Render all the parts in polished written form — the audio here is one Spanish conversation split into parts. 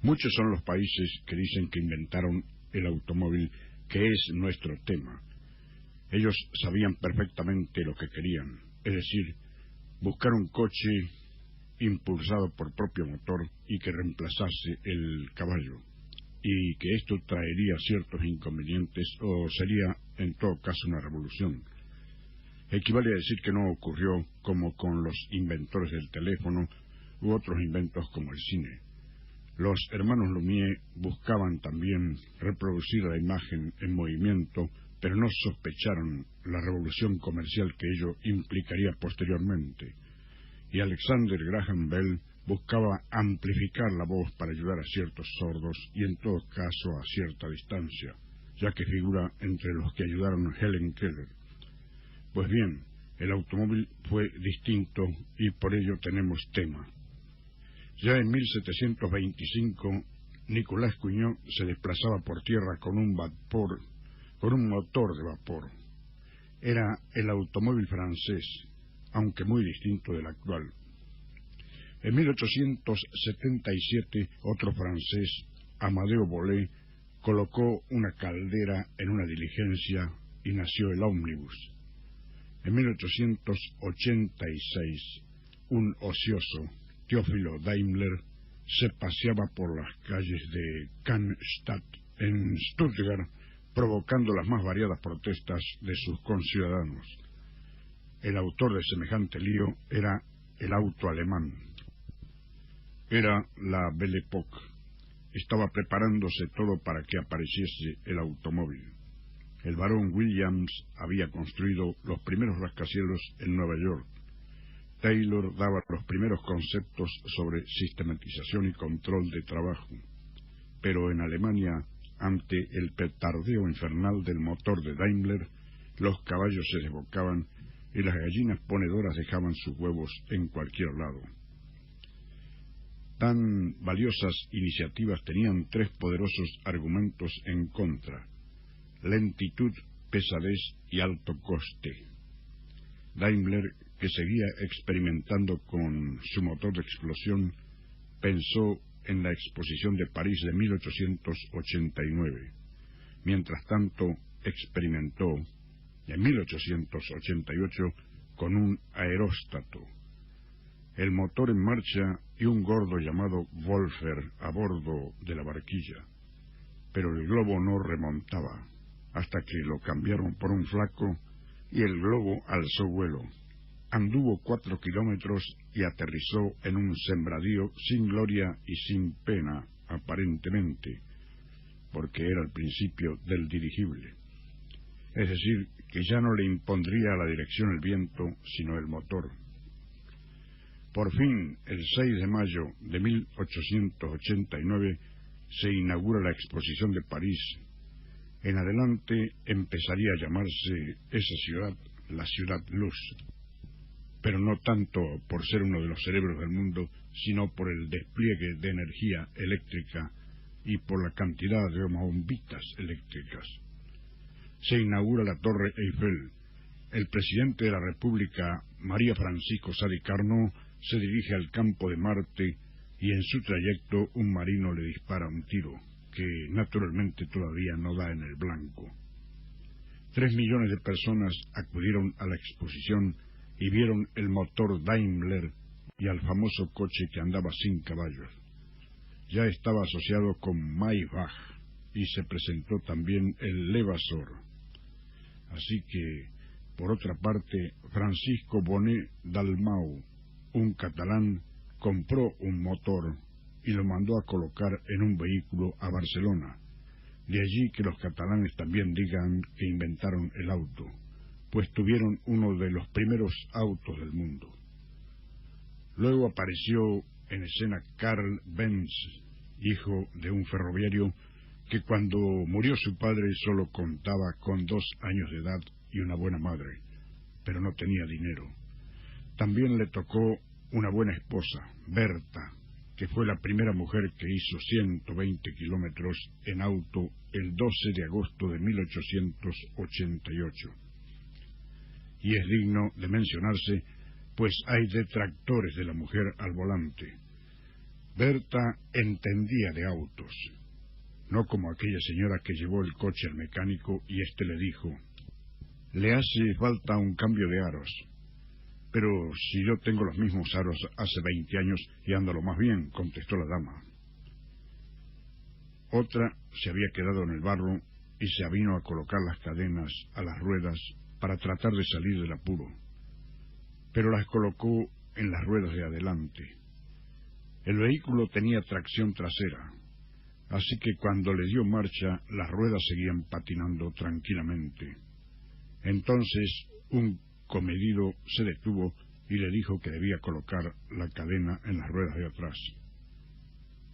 Muchos son los países que dicen que inventaron el automóvil, que es nuestro tema. Ellos sabían perfectamente lo que querían, es decir, buscar un coche impulsado por propio motor y que reemplazase el caballo, y que esto traería ciertos inconvenientes o sería en todo caso una revolución. Equivale a decir que no ocurrió como con los inventores del teléfono u otros inventos como el cine. Los hermanos Lumière buscaban también reproducir la imagen en movimiento, pero no sospecharon la revolución comercial que ello implicaría posteriormente. Y Alexander Graham Bell buscaba amplificar la voz para ayudar a ciertos sordos y en todo caso a cierta distancia, ya que figura entre los que ayudaron a Helen Keller. Pues bien, el automóvil fue distinto y por ello tenemos tema. Ya en 1725, Nicolas Cugnot se desplazaba por tierra con un motor de vapor. Era el automóvil francés, aunque muy distinto del actual. En 1877, otro francés, Amadeo Bolé, colocó una caldera en una diligencia y nació el ómnibus. En 1886, un ocioso, Teófilo Daimler, se paseaba por las calles de Cannstatt, en Stuttgart, provocando las más variadas protestas de sus conciudadanos. El autor de semejante lío era el auto alemán. Era la Belle Époque. Estaba preparándose todo para que apareciese el automóvil. El barón Williams había construido los primeros rascacielos en Nueva York. Taylor daba los primeros conceptos sobre sistematización y control de trabajo. Pero en Alemania, ante el petardeo infernal del motor de Daimler, los caballos se desbocaban y las gallinas ponedoras dejaban sus huevos en cualquier lado. Tan valiosas iniciativas tenían tres poderosos argumentos en contra: lentitud, pesadez y alto coste. Daimler, que seguía experimentando con su motor de explosión, pensó en la exposición de París de 1889. Mientras tanto, experimentó en 1888 con un aeróstato, el motor en marcha y un gordo llamado Wolfer a bordo de la barquilla. Pero el globo no remontaba, hasta que lo cambiaron por un flaco y el globo alzó vuelo. Anduvo 4 kilómetros y aterrizó en un sembradío sin gloria y sin pena, aparentemente, porque era el principio del dirigible. Es decir, que ya no le impondría a la dirección el viento, sino el motor. Por fin, el 6 de mayo de 1889, se inaugura la exposición de París. En adelante empezaría a llamarse esa ciudad la Ciudad Luz, pero no tanto por ser uno de los cerebros del mundo, sino por el despliegue de energía eléctrica y por la cantidad de bombitas eléctricas. Se inaugura la Torre Eiffel. El presidente de la República, María Francisco Sadi Carnot, se dirige al campo de Marte y en su trayecto un marino le dispara un tiro, que naturalmente todavía no da en el blanco. 3 millones de personas acudieron a la exposición y vieron el motor Daimler y al famoso coche que andaba sin caballos. Ya estaba asociado con Maybach y se presentó también el Levasseur. Así que, por otra parte, Francisco Bonet Dalmau, un catalán, compró un motor y lo mandó a colocar en un vehículo a Barcelona. De allí que los catalanes también digan que inventaron el auto, pues tuvieron uno de los primeros autos del mundo. Luego apareció en escena Karl Benz, hijo de un ferroviario que cuando murió su padre solo contaba con 2 años de edad y una buena madre, pero no tenía dinero. También le tocó una buena esposa, Berta, que fue la primera mujer que hizo 120 kilómetros en auto el 12 de agosto de 1888. Y es digno de mencionarse, pues hay detractores de la mujer al volante. Berta entendía de autos, no como aquella señora que llevó el coche al mecánico y éste le dijo: «Le hace falta un cambio de aros». «Pero si yo tengo los mismos aros hace 20 años y ando lo más bien», contestó la dama. Otra se había quedado en el barro y se avino a colocar las cadenas a las ruedas para tratar de salir del apuro, pero las colocó en las ruedas de adelante. El vehículo tenía tracción trasera, así que cuando le dio marcha, las ruedas seguían patinando tranquilamente. Entonces un comedido se detuvo y le dijo que debía colocar la cadena en las ruedas de atrás.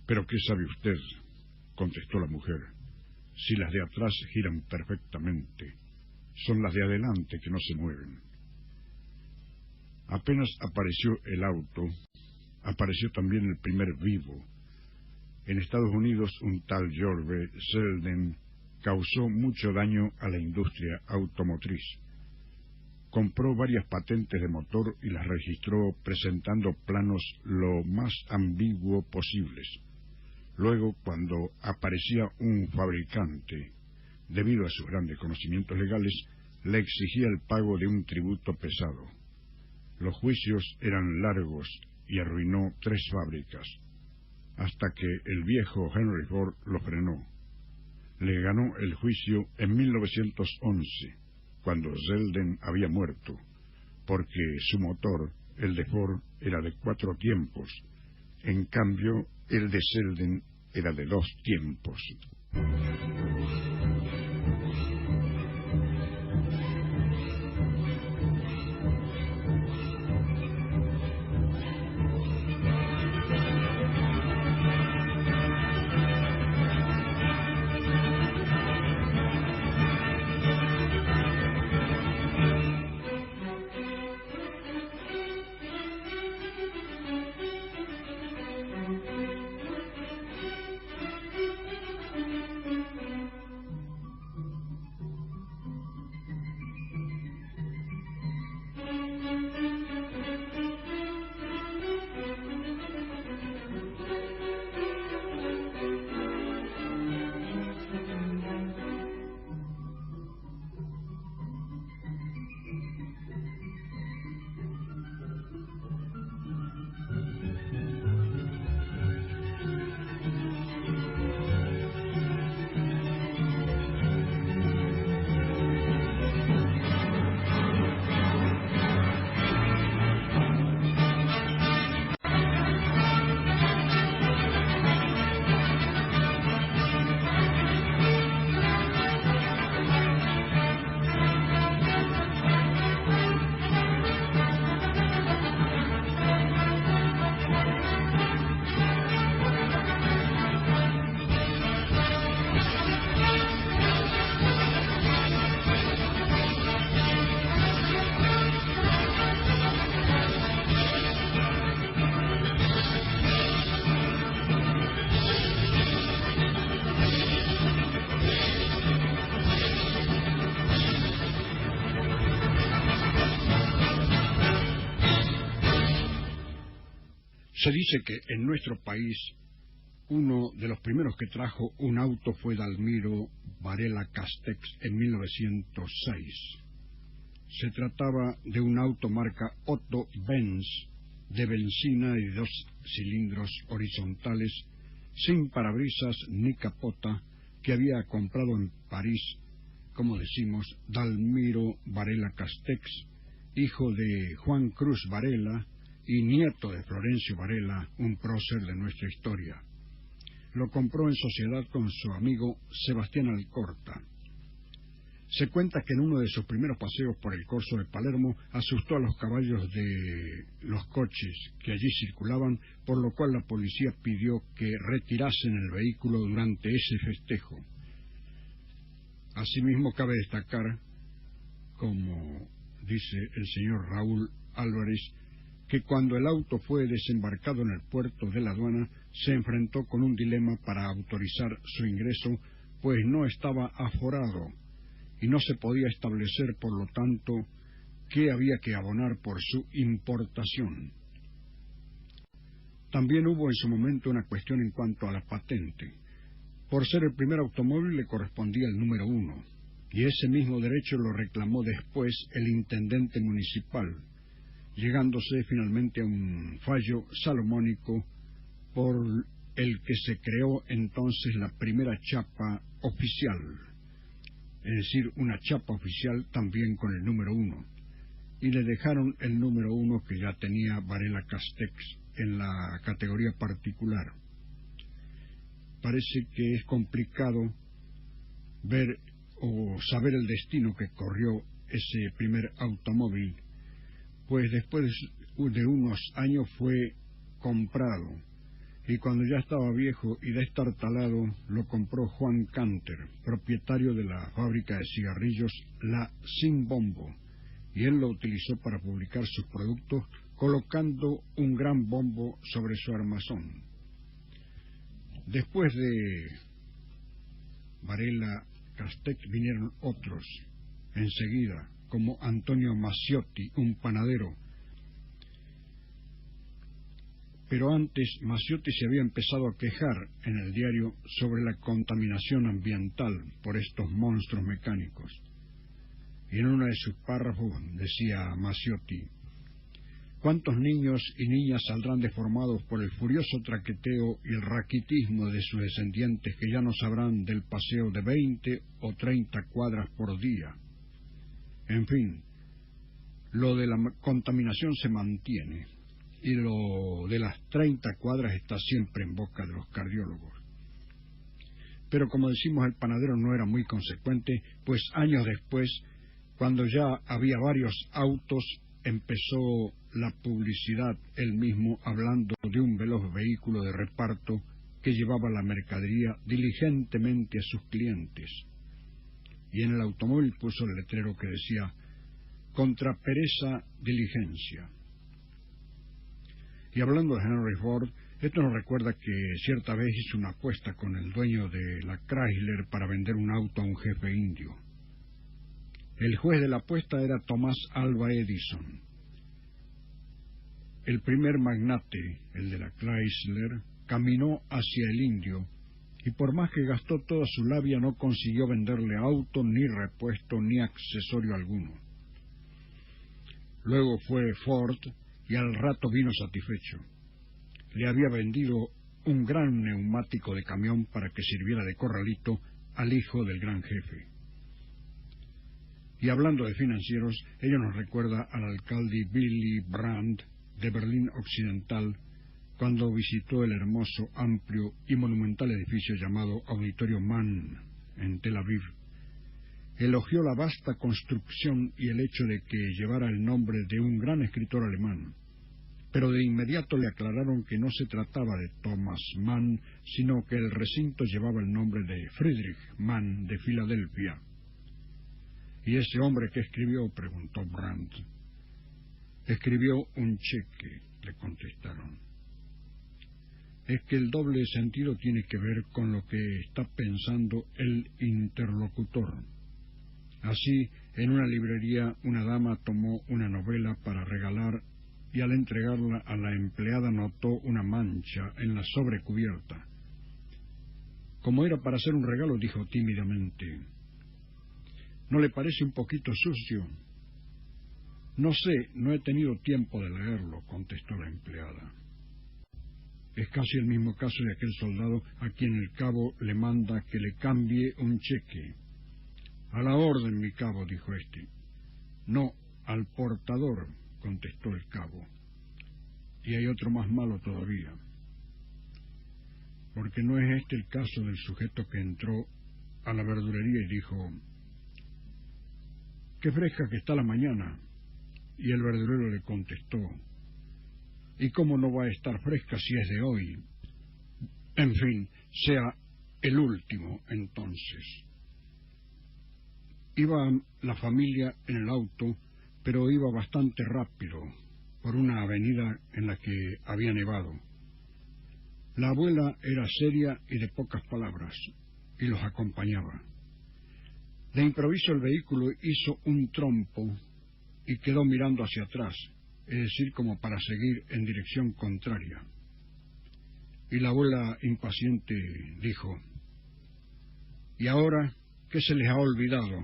«¿Pero qué sabe usted?», contestó la mujer. «Si las de atrás giran perfectamente, son las de adelante que no se mueven». Apenas apareció el auto, apareció también el primer vivo. En Estados Unidos, un tal George Selden causó mucho daño a la industria automotriz. Compró varias patentes de motor y las registró presentando planos lo más ambiguos posibles. Luego, cuando aparecía un fabricante, debido a sus grandes conocimientos legales, le exigía el pago de un tributo pesado. Los juicios eran largos y arruinó 3 fábricas, hasta que el viejo Henry Ford lo frenó. Le ganó el juicio en 1911, cuando Selden había muerto, porque su motor, el de Ford, era de 4 tiempos. En cambio, el de Selden era de 2 tiempos. Se dice que en nuestro país uno de los primeros que trajo un auto fue Dalmiro Varela Castex en 1906. Se trataba de un auto marca Otto Benz, de benzina y de 2 cilindros horizontales, sin parabrisas ni capota, que había comprado en París, como decimos, Dalmiro Varela Castex, hijo de Juan Cruz Varela y nieto de Florencio Varela, un prócer de nuestra historia. Lo compró en sociedad con su amigo Sebastián Alcorta. Se cuenta que en uno de sus primeros paseos por el corso de Palermo asustó a los caballos de los coches que allí circulaban, por lo cual la policía pidió que retirasen el vehículo durante ese festejo. Asimismo, cabe destacar, como dice el señor Raúl Álvarez, que cuando el auto fue desembarcado en el puerto de la aduana, se enfrentó con un dilema para autorizar su ingreso, pues no estaba aforado y no se podía establecer, por lo tanto, qué había que abonar por su importación. También hubo en su momento una cuestión en cuanto a la patente. Por ser el primer automóvil le correspondía el número 1, y ese mismo derecho lo reclamó después el intendente municipal, llegándose finalmente a un fallo salomónico por el que se creó entonces la primera chapa oficial, es decir, una chapa oficial también con el número 1, y le dejaron el número 1 que ya tenía Varela Castex en la categoría particular. Parece que es complicado ver o saber el destino que corrió ese primer automóvil, pues después de unos años fue comprado, y cuando ya estaba viejo y destartalado lo compró Juan Canter, propietario de la fábrica de cigarrillos La Sin Bombo, y él lo utilizó para publicar sus productos colocando un gran bombo sobre su armazón. Después de Varela Castex vinieron otros enseguida, como Antonio Maciotti, un panadero. Pero antes Maciotti se había empezado a quejar en el diario sobre la contaminación ambiental por estos monstruos mecánicos. Y en uno de sus párrafos decía Maciotti: ¿cuántos niños y niñas saldrán deformados por el furioso traqueteo y el raquitismo de sus descendientes que ya no sabrán del paseo de 20 o 30 cuadras por día? En fin, lo de la contaminación se mantiene, y lo de las 30 cuadras está siempre en boca de los cardiólogos. Pero como decimos, el panadero no era muy consecuente, pues años después, cuando ya había varios autos, empezó la publicidad él mismo hablando de un veloz vehículo de reparto que llevaba la mercadería diligentemente a sus clientes. Y en el automóvil puso el letrero que decía: contra pereza, diligencia. Y hablando de Henry Ford, esto nos recuerda que cierta vez hizo una apuesta con el dueño de la Chrysler para vender un auto a un jefe indio. El juez de la apuesta era Thomas Alva Edison. El primer magnate, el de la Chrysler, caminó hacia el indio y por más que gastó toda su labia no consiguió venderle auto, ni repuesto, ni accesorio alguno. Luego fue Ford y al rato vino satisfecho. Le había vendido un gran neumático de camión para que sirviera de corralito al hijo del gran jefe. Y hablando de financieros, ello nos recuerda al alcalde Willy Brandt de Berlín Occidental, cuando visitó el hermoso, amplio y monumental edificio llamado Auditorio Mann en Tel Aviv. Elogió la vasta construcción y el hecho de que llevara el nombre de un gran escritor alemán, pero de inmediato le aclararon que no se trataba de Thomas Mann, sino que el recinto llevaba el nombre de Friedrich Mann de Filadelfia. ¿Y ese hombre qué escribió?, preguntó Brandt. Escribió un cheque, le contestaron. Es que el doble sentido tiene que ver con lo que está pensando el interlocutor. Así, en una librería, una dama tomó una novela para regalar y al entregarla a la empleada notó una mancha en la sobrecubierta. Como era para hacer un regalo, dijo tímidamente: ¿no le parece un poquito sucio? No sé, no he tenido tiempo de leerlo, contestó la empleada. Es casi el mismo caso de aquel soldado a quien el cabo le manda que le cambie un cheque. A la orden, mi cabo, dijo este. No, al portador, contestó el cabo. Y hay otro más malo todavía. Porque no es este el caso del sujeto que entró a la verdulería y dijo: «Qué fresca que está la mañana». Y el verdulero le contestó: «¿Y cómo no va a estar fresca si es de hoy? En fin, sea el último, entonces». Iba la familia en el auto, pero iba bastante rápido, por una avenida en la que había nevado. La abuela era seria y de pocas palabras, y los acompañaba. De improviso el vehículo hizo un trompo y quedó mirando hacia atrás, es decir, como para seguir en dirección contraria. Y la abuela impaciente dijo: ¿y ahora qué se les ha olvidado?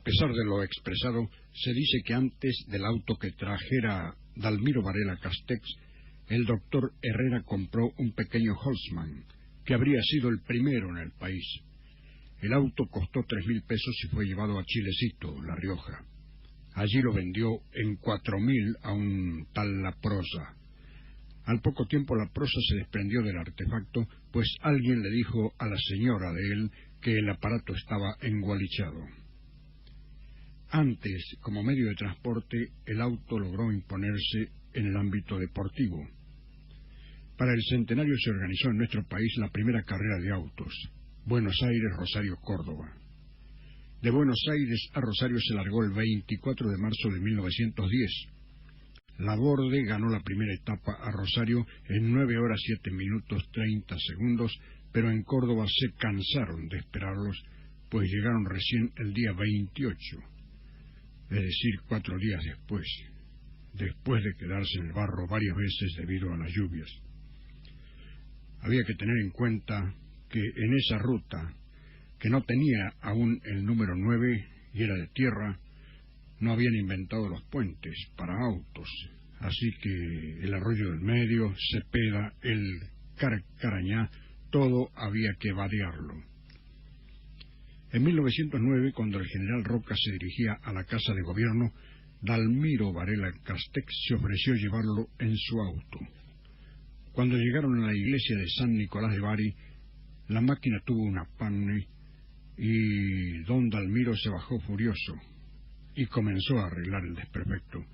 pesar de lo expresado, se dice que antes del auto que trajera Dalmiro Varela Castex, el doctor Herrera compró un pequeño Holtzmann, que habría sido el primero en el país. El auto costó 3.000 pesos y fue llevado a Chilecito, La Rioja. Allí lo vendió en 4.000 a un tal La Prosa. Al poco tiempo La Prosa se desprendió del artefacto, pues alguien le dijo a la señora de él que el aparato estaba engualichado. Antes, como medio de transporte, el auto logró imponerse en el ámbito deportivo. Para el centenario se organizó en nuestro país la primera carrera de autos, Buenos Aires, Rosario, Córdoba. De Buenos Aires a Rosario se largó el 24 de marzo de 1910. Laborde ganó la primera etapa a Rosario en 9 horas 7 minutos 30 segundos, pero en Córdoba se cansaron de esperarlos, pues llegaron recién el día 28, es decir, 4 días después de quedarse en el barro varias veces debido a las lluvias. Había que tener en cuenta que en esa ruta, que no tenía aún el número 9 y era de tierra, no habían inventado los puentes para autos, así que el Arroyo del Medio, Cepeda, el Carcarañá, todo había que vadearlo. En 1909, cuando el general Roca se dirigía a la Casa de Gobierno, Dalmiro Varela Castex se ofreció llevarlo en su auto. Cuando llegaron a la iglesia de San Nicolás de Bari, la máquina tuvo una pane y don Dalmiro se bajó furioso y comenzó a arreglar el desperfecto.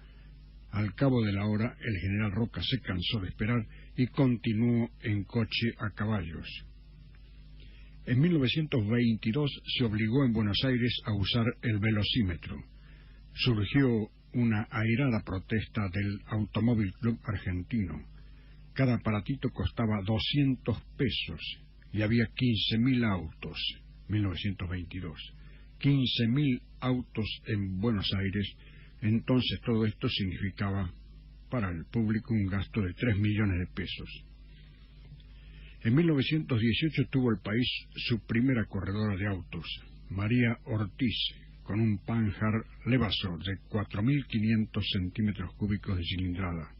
Al cabo de la hora, el general Roca se cansó de esperar y continuó en coche a caballos. En 1922 se obligó en Buenos Aires a usar el velocímetro. Surgió una airada protesta del Automóvil Club Argentino. Cada aparatito costaba 200 pesos y había 15.000 autos, 1922. 15.000 autos en Buenos Aires, entonces todo esto significaba para el público un gasto de 3 millones de pesos. En 1918 tuvo el país su primera corredora de autos, María Ortiz, con un Panhard Levasseur de 4.500 centímetros cúbicos de cilindrada.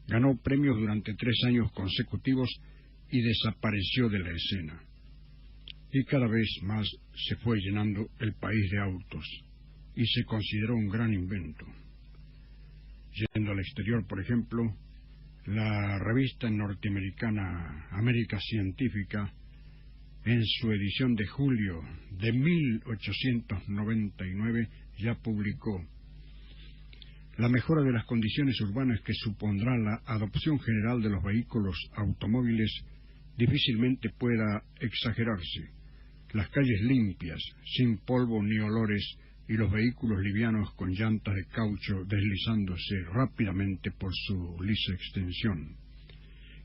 Ganó premios durante 3 años consecutivos y desapareció de la escena. Y cada vez más se fue llenando el país de autos, y se consideró un gran invento. Yendo al exterior, por ejemplo, la revista norteamericana América Científica, en su edición de julio de 1899, ya publicó: la mejora de las condiciones urbanas que supondrá la adopción general de los vehículos automóviles difícilmente pueda exagerarse. Las calles limpias, sin polvo ni olores, y los vehículos livianos con llantas de caucho deslizándose rápidamente por su lisa extensión.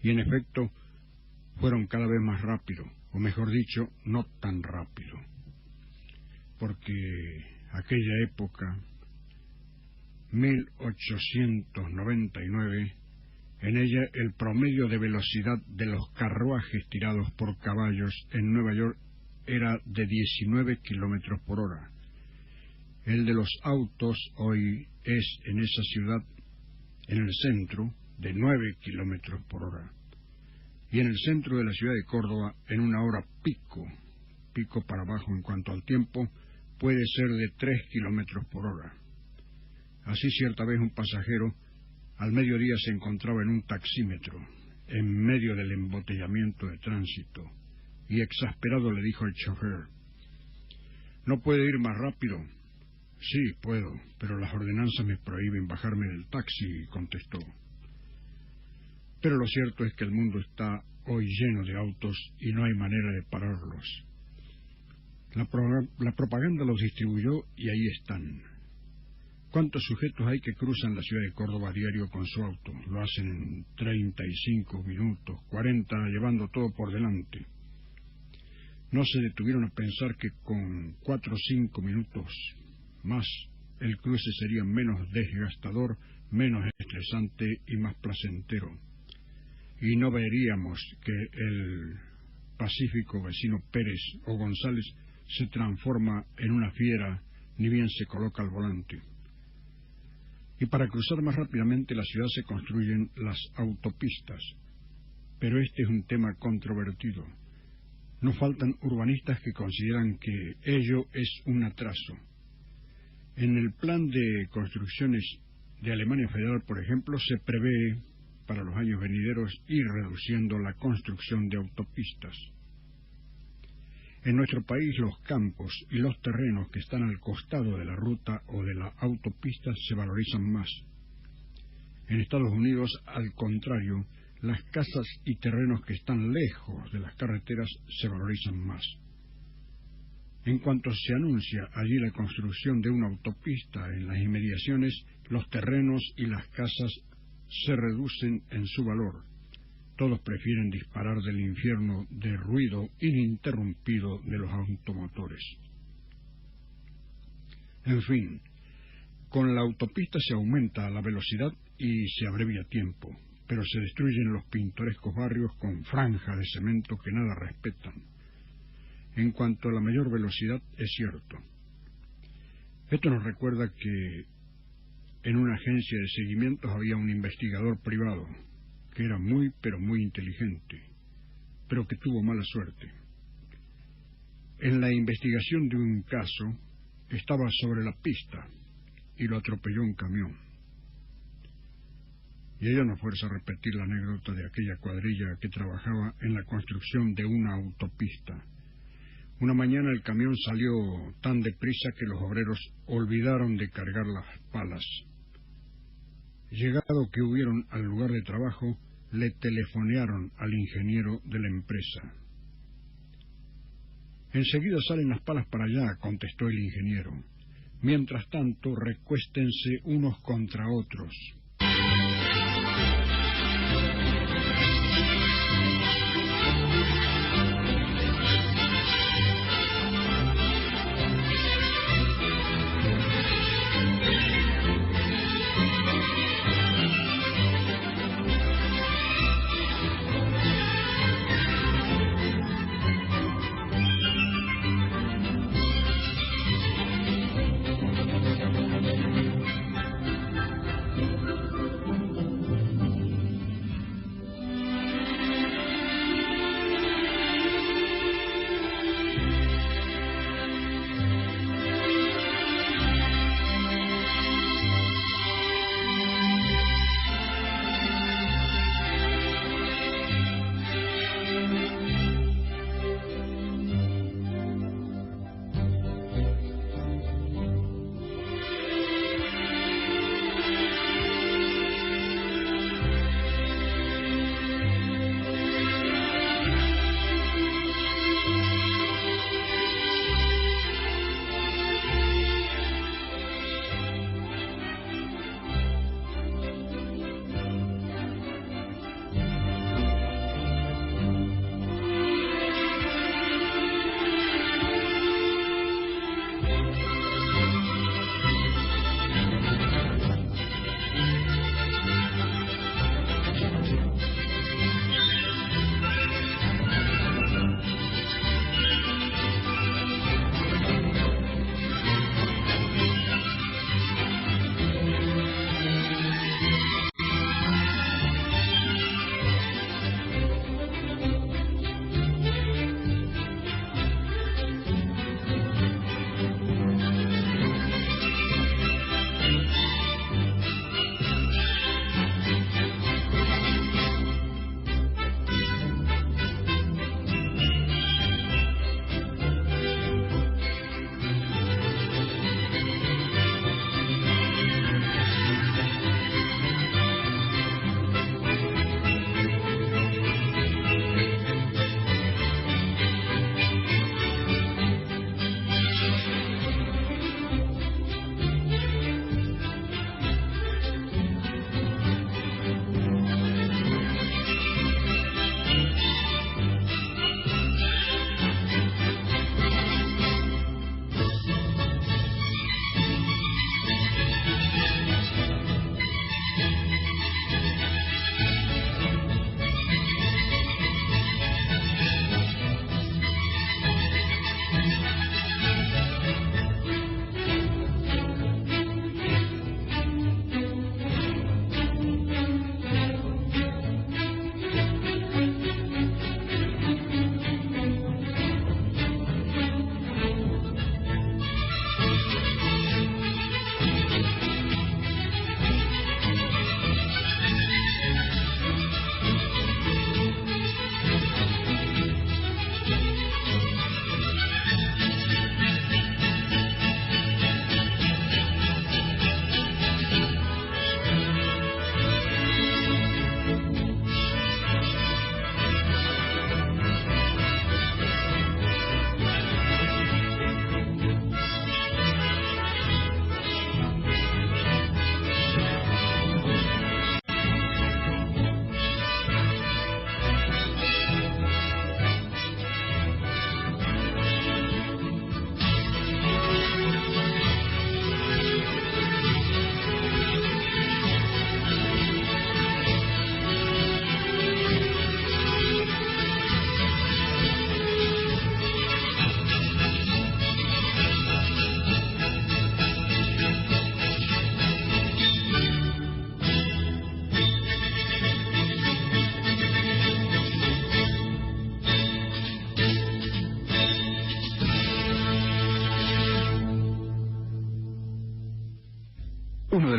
Y en efecto, fueron cada vez más rápido, o mejor dicho, no tan rápido. Porque aquella época, 1899, en ella el promedio de velocidad de los carruajes tirados por caballos en Nueva York era de 19 kilómetros por hora. El de los autos hoy es en esa ciudad, en el centro, de 9 kilómetros por hora. Y en el centro de la ciudad de Córdoba, en una hora pico para abajo en cuanto al tiempo, puede ser de 3 kilómetros por hora. Así cierta vez un pasajero al mediodía se encontraba en un taxímetro, en medio del embotellamiento de tránsito, y exasperado le dijo al chofer: ¿no puede ir más rápido? Sí, puedo, pero las ordenanzas me prohíben bajarme del taxi, contestó. Pero lo cierto es que el mundo está hoy lleno de autos y no hay manera de pararlos. La propaganda los distribuyó y ahí están. ¿Cuántos sujetos hay que cruzan la ciudad de Córdoba a diario con su auto? Lo hacen en 35 minutos, 40, llevando todo por delante. No se detuvieron a pensar que con 4 o 5 minutos más el cruce sería menos desgastador, menos estresante y más placentero. Y no veríamos que el pacífico vecino Pérez o González se transforma en una fiera ni bien se coloca al volante. Y para cruzar más rápidamente la ciudad se construyen las autopistas. Pero este es un tema controvertido. No faltan urbanistas que consideran que ello es un atraso. En el plan de construcciones de Alemania Federal, por ejemplo, se prevé para los años venideros ir reduciendo la construcción de autopistas. En nuestro país los campos y los terrenos que están al costado de la ruta o de la autopista se valorizan más. En Estados Unidos, al contrario, las casas y terrenos que están lejos de las carreteras se valorizan más. En cuanto se anuncia allí la construcción de una autopista en las inmediaciones, los terrenos y las casas se reducen en su valor. Todos prefieren disparar del infierno de ruido ininterrumpido de los automotores. En fin, con la autopista se aumenta la velocidad y se abrevia tiempo, pero se destruyen los pintorescos barrios con franjas de cemento que nada respetan. En cuanto a la mayor velocidad, es cierto. Esto nos recuerda que en una agencia de seguimientos había un investigador privado que era muy, pero muy inteligente, pero que tuvo mala suerte. En la investigación de un caso, estaba sobre la pista y lo atropelló un camión. Y ello nos fuerza a repetir la anécdota de aquella cuadrilla que trabajaba en la construcción de una autopista. Una mañana el camión salió tan deprisa que los obreros olvidaron de cargar las palas. Llegado que hubieron al lugar de trabajo, le telefonearon al ingeniero de la empresa. Enseguida salen las palas para allá, contestó el ingeniero. Mientras tanto, recuéstense unos contra otros.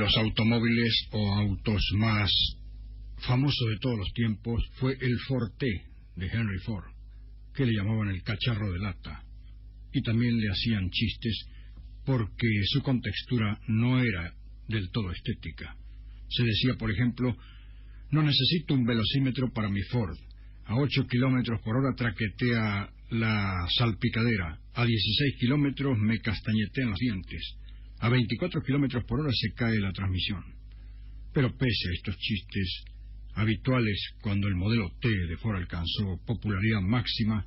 los automóviles o autos más famosos de todos los tiempos fue el Ford T de Henry Ford, que le llamaban el cacharro de lata, y también le hacían chistes porque su contextura no era del todo estética. Se decía, por ejemplo: no necesito un velocímetro para mi Ford. A 8 kilómetros por hora traquetea la salpicadera. A 16 kilómetros me castañetean los dientes. A 24 kilómetros por hora se cae la transmisión. Pero pese a estos chistes habituales cuando el modelo T de Ford alcanzó popularidad máxima,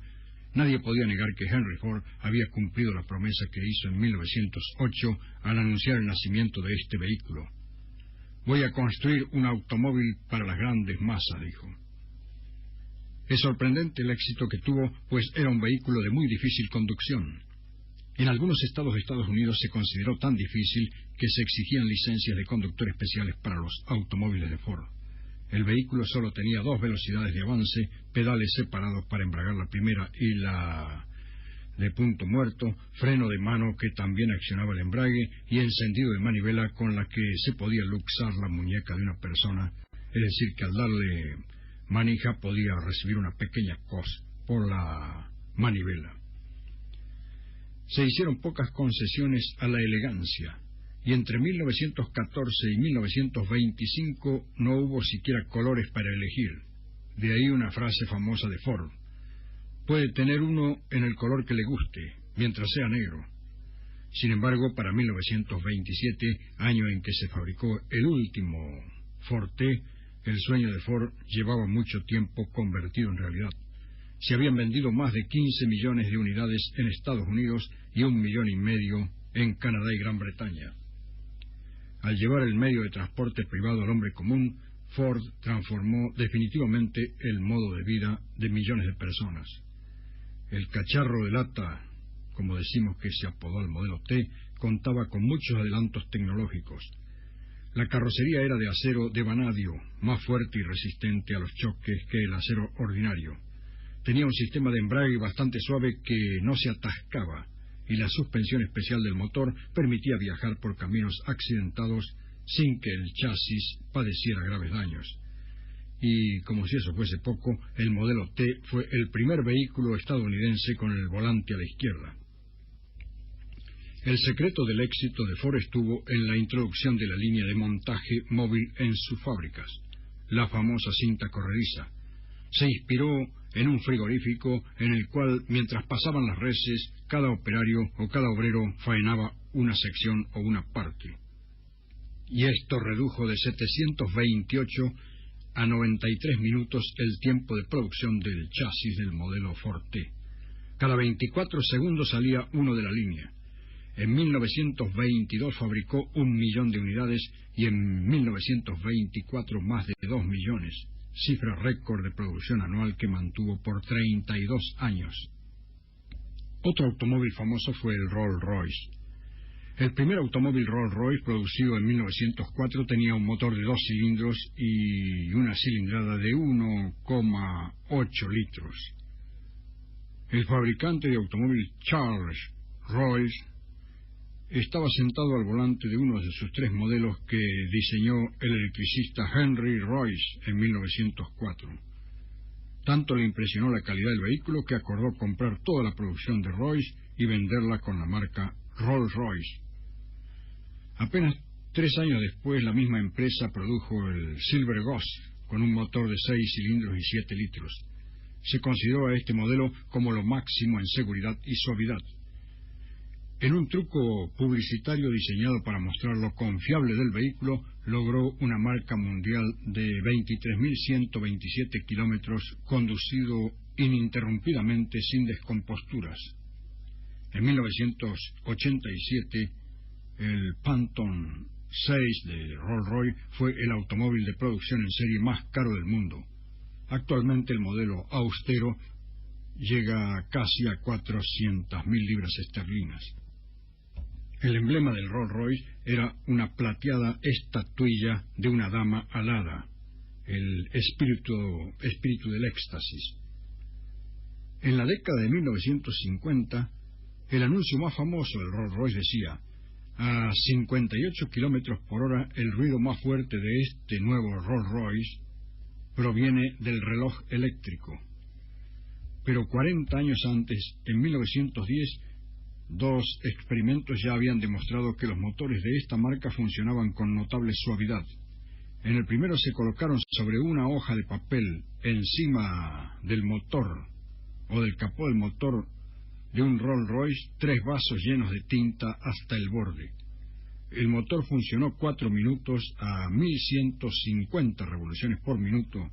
nadie podía negar que Henry Ford había cumplido la promesa que hizo en 1908 al anunciar el nacimiento de este vehículo. Voy a construir un automóvil para las grandes masas, dijo. Es sorprendente el éxito que tuvo, pues era un vehículo de muy difícil conducción. En algunos estados de Estados Unidos se consideró tan difícil que se exigían licencias de conductor especiales para los automóviles de Ford. El vehículo solo tenía 2 velocidades de avance, pedales separados para embragar la primera y la de punto muerto, freno de mano que también accionaba el embrague y encendido de manivela con la que se podía luxar la muñeca de una persona, es decir, que al darle manija podía recibir una pequeña cos por la manivela. Se hicieron pocas concesiones a la elegancia, y entre 1914 y 1925 no hubo siquiera colores para elegir. De ahí una frase famosa de Ford: puede tener uno en el color que le guste, mientras sea negro. Sin embargo, para 1927, año en que se fabricó el último Ford T, el sueño de Ford llevaba mucho tiempo convertido en realidad. Se habían vendido más de 15 millones de unidades en Estados Unidos y 1,5 millones en Canadá y Gran Bretaña. Al llevar el medio de transporte privado al hombre común, Ford transformó definitivamente el modo de vida de millones de personas. El cacharro de lata, como decimos que se apodó al modelo T, contaba con muchos adelantos tecnológicos. La carrocería era de acero de vanadio, más fuerte y resistente a los choques que el acero ordinario. Tenía un sistema de embrague bastante suave que no se atascaba, y la suspensión especial del motor permitía viajar por caminos accidentados sin que el chasis padeciera graves daños. Y, como si eso fuese poco, el modelo T fue el primer vehículo estadounidense con el volante a la izquierda. El secreto del éxito de Ford estuvo en la introducción de la línea de montaje móvil en sus fábricas, la famosa cinta corrediza. Se inspiró en un frigorífico en el cual, mientras pasaban las reses, cada operario o cada obrero faenaba una sección o una parte. Y esto redujo de 728 a 93 minutos el tiempo de producción del chasis del modelo Ford T. Cada 24 segundos salía uno de la línea. En 1922 fabricó 1 millón de unidades y en 1924 más de 2 millones, cifra récord de producción anual que mantuvo por 32 años. Otro automóvil famoso fue el Rolls-Royce. El primer automóvil Rolls-Royce, producido en 1904, tenía un motor de 2 cilindros y una cilindrada de 1,8 litros. El fabricante de automóviles Charles Royce estaba sentado al volante de uno de sus 3 modelos que diseñó el electricista Henry Royce en 1904. Tanto le impresionó la calidad del vehículo que acordó comprar toda la producción de Royce y venderla con la marca Rolls-Royce. Apenas 3 años después, la misma empresa produjo el Silver Ghost con un motor de 6 cilindros y 7 litros. Se consideró a este modelo como lo máximo en seguridad y suavidad. En un truco publicitario diseñado para mostrar lo confiable del vehículo, logró una marca mundial de 23.127 kilómetros conducido ininterrumpidamente sin descomposturas. En 1987, el Phantom 6 de Rolls-Royce fue el automóvil de producción en serie más caro del mundo. Actualmente el modelo austero llega casi a 400.000 libras esterlinas. El emblema del Rolls-Royce era una plateada estatuilla de una dama alada, el espíritu del éxtasis. En la década de 1950, el anuncio más famoso del Rolls-Royce decía: A 58 kilómetros por hora, el ruido más fuerte de este nuevo Rolls-Royce proviene del reloj eléctrico. Pero 40 años antes, en 1910, dos experimentos ya habían demostrado que los motores de esta marca funcionaban con notable suavidad. En el primero se colocaron sobre una hoja de papel encima del motor o del capó del motor de un Rolls-Royce 3 vasos llenos de tinta hasta el borde. El motor funcionó 4 minutos a 1150 revoluciones por minuto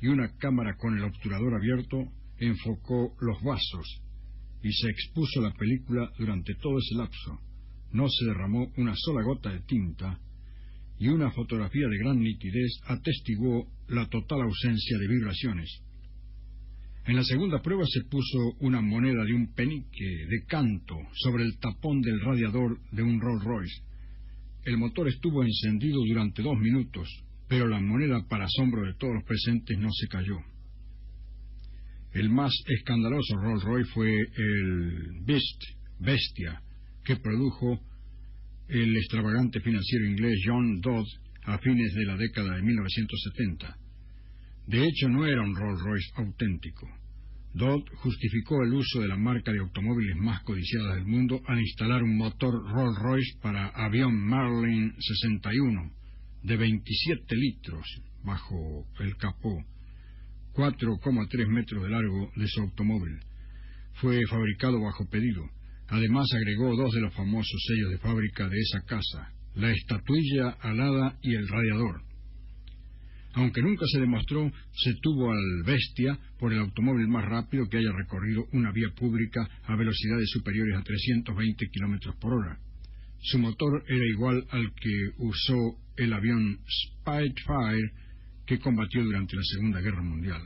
y una cámara con el obturador abierto enfocó los vasos y se expuso la película durante todo ese lapso. No se derramó una sola gota de tinta y una fotografía de gran nitidez atestiguó la total ausencia de vibraciones. En la segunda prueba se puso una moneda de un penique de canto sobre el tapón del radiador de un Rolls-Royce. El motor estuvo encendido durante 2 minutos, pero la moneda, para asombro de todos los presentes, no se cayó. El más escandaloso Rolls-Royce fue el Bestia, que produjo el extravagante financiero inglés John Dodd a fines de la década de 1970. De hecho, no era un Rolls-Royce auténtico. Dodd justificó el uso de la marca de automóviles más codiciada del mundo al instalar un motor Rolls-Royce para avión Merlin 61 de 27 litros bajo el capó, 4,3 metros de largo de su automóvil. Fue fabricado bajo pedido. Además agregó 2 de los famosos sellos de fábrica de esa casa, la estatuilla alada y el radiador. Aunque nunca se demostró, se tuvo al Bestia por el automóvil más rápido que haya recorrido una vía pública a velocidades superiores a 320 kilómetros por hora. Su motor era igual al que usó el avión Spitfire que combatió durante la Segunda Guerra Mundial.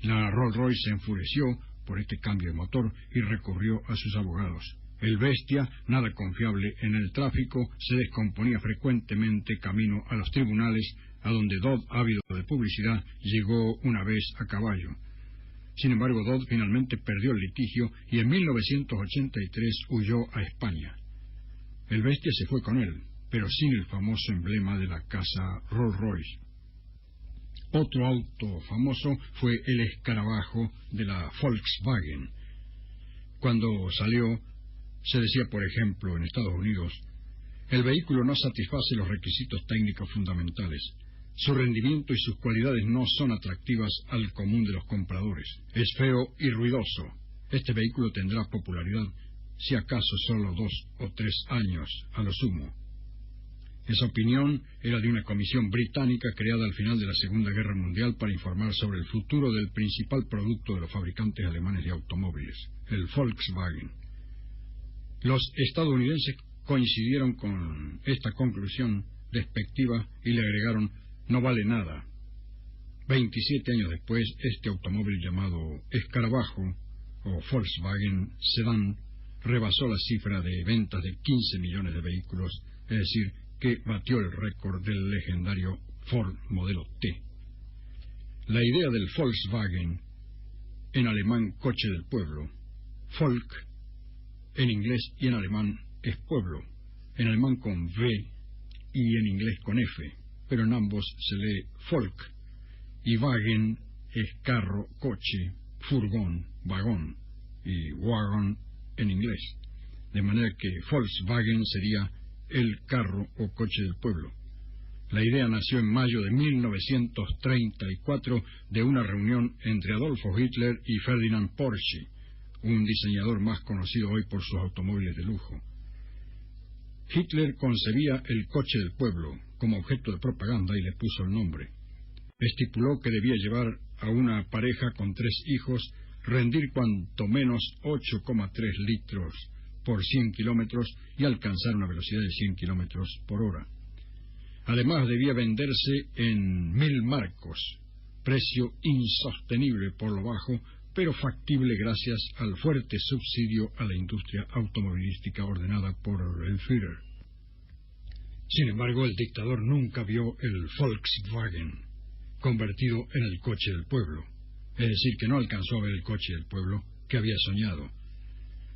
La Rolls-Royce se enfureció por este cambio de motor y recurrió a sus abogados. El Bestia, nada confiable en el tráfico, se descomponía frecuentemente camino a los tribunales, a donde Dodd, ávido de publicidad, llegó una vez a caballo. Sin embargo, Dodd finalmente perdió el litigio y en 1983 huyó a España. El Bestia se fue con él, pero sin el famoso emblema de la casa Rolls-Royce. Otro auto famoso fue el escarabajo de la Volkswagen. Cuando salió, se decía, por ejemplo, en Estados Unidos, el vehículo no satisface los requisitos técnicos fundamentales. Su rendimiento y sus cualidades no son atractivas al común de los compradores. Es feo y ruidoso. Este vehículo tendrá popularidad, si acaso solo 2 o 3 años, a lo sumo. Esa opinión era de una comisión británica creada al final de la Segunda Guerra Mundial para informar sobre el futuro del principal producto de los fabricantes alemanes de automóviles, el Volkswagen. Los estadounidenses coincidieron con esta conclusión despectiva y le agregaron: no vale nada. 27 años después, este automóvil llamado escarabajo o Volkswagen Sedán rebasó la cifra de ventas de 15 millones de vehículos, es decir, que batió el récord del legendario Ford modelo T. La idea del Volkswagen, en alemán coche del pueblo, Volk en inglés y en alemán es pueblo, en alemán con V y en inglés con F, pero en ambos se lee Volk, y Wagen es carro, coche, furgón, vagón, y wagon en inglés, de manera que Volkswagen sería el carro o coche del pueblo. La idea nació en mayo de 1934 de una reunión entre Adolfo Hitler y Ferdinand Porsche, un diseñador más conocido hoy por sus automóviles de lujo. Hitler concebía el coche del pueblo como objeto de propaganda y le puso el nombre. Estipuló que debía llevar a una pareja con 3 hijos, rendir cuanto menos 8,3 litros por 100 kilómetros y alcanzar una velocidad de 100 kilómetros por hora. Además, debía venderse en 1.000 marcos, precio insostenible por lo bajo, pero factible gracias al fuerte subsidio a la industria automovilística ordenada por el Führer. Sin embargo, el dictador nunca vio el Volkswagen convertido en el coche del pueblo, es decir, que no alcanzó a ver el coche del pueblo que había soñado.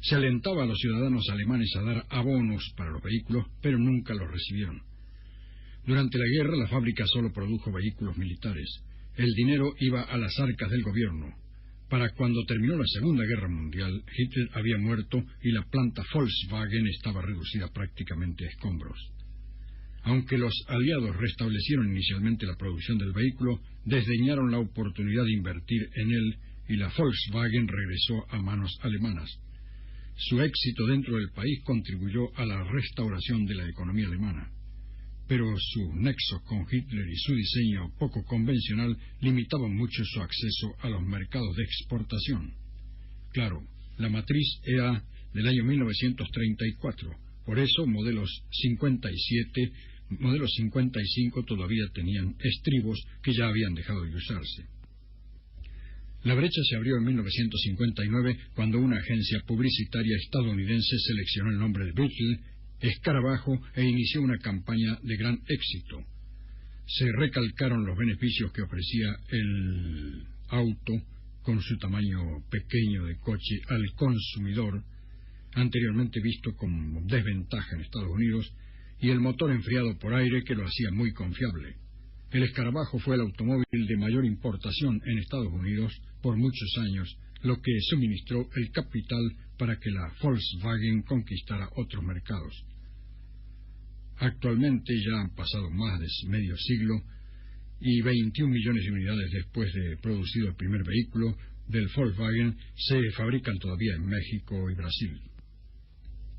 Se alentaba a los ciudadanos alemanes a dar abonos para los vehículos, pero nunca los recibieron. Durante la guerra, la fábrica solo produjo vehículos militares. El dinero iba a las arcas del gobierno. Para cuando terminó la Segunda Guerra Mundial, Hitler había muerto y la planta Volkswagen estaba reducida prácticamente a escombros. Aunque los aliados restablecieron inicialmente la producción del vehículo, desdeñaron la oportunidad de invertir en él y la Volkswagen regresó a manos alemanas. Su éxito dentro del país contribuyó a la restauración de la economía alemana, pero sus nexos con Hitler y su diseño poco convencional limitaban mucho su acceso a los mercados de exportación. Claro, la matriz era del año 1934, por eso modelos 55 todavía tenían estribos que ya habían dejado de usarse. La brecha se abrió en 1959 cuando una agencia publicitaria estadounidense seleccionó el nombre de Beetle, escarabajo, e inició una campaña de gran éxito. Se recalcaron los beneficios que ofrecía el auto con su tamaño pequeño de coche al consumidor, anteriormente visto como desventaja en Estados Unidos, y el motor enfriado por aire que lo hacía muy confiable. El escarabajo fue el automóvil de mayor importación en Estados Unidos por muchos años, lo que suministró el capital para que la Volkswagen conquistara otros mercados. Actualmente ya han pasado más de medio siglo y 21 millones de unidades después de producido el primer vehículo del Volkswagen se fabrican todavía en México y Brasil.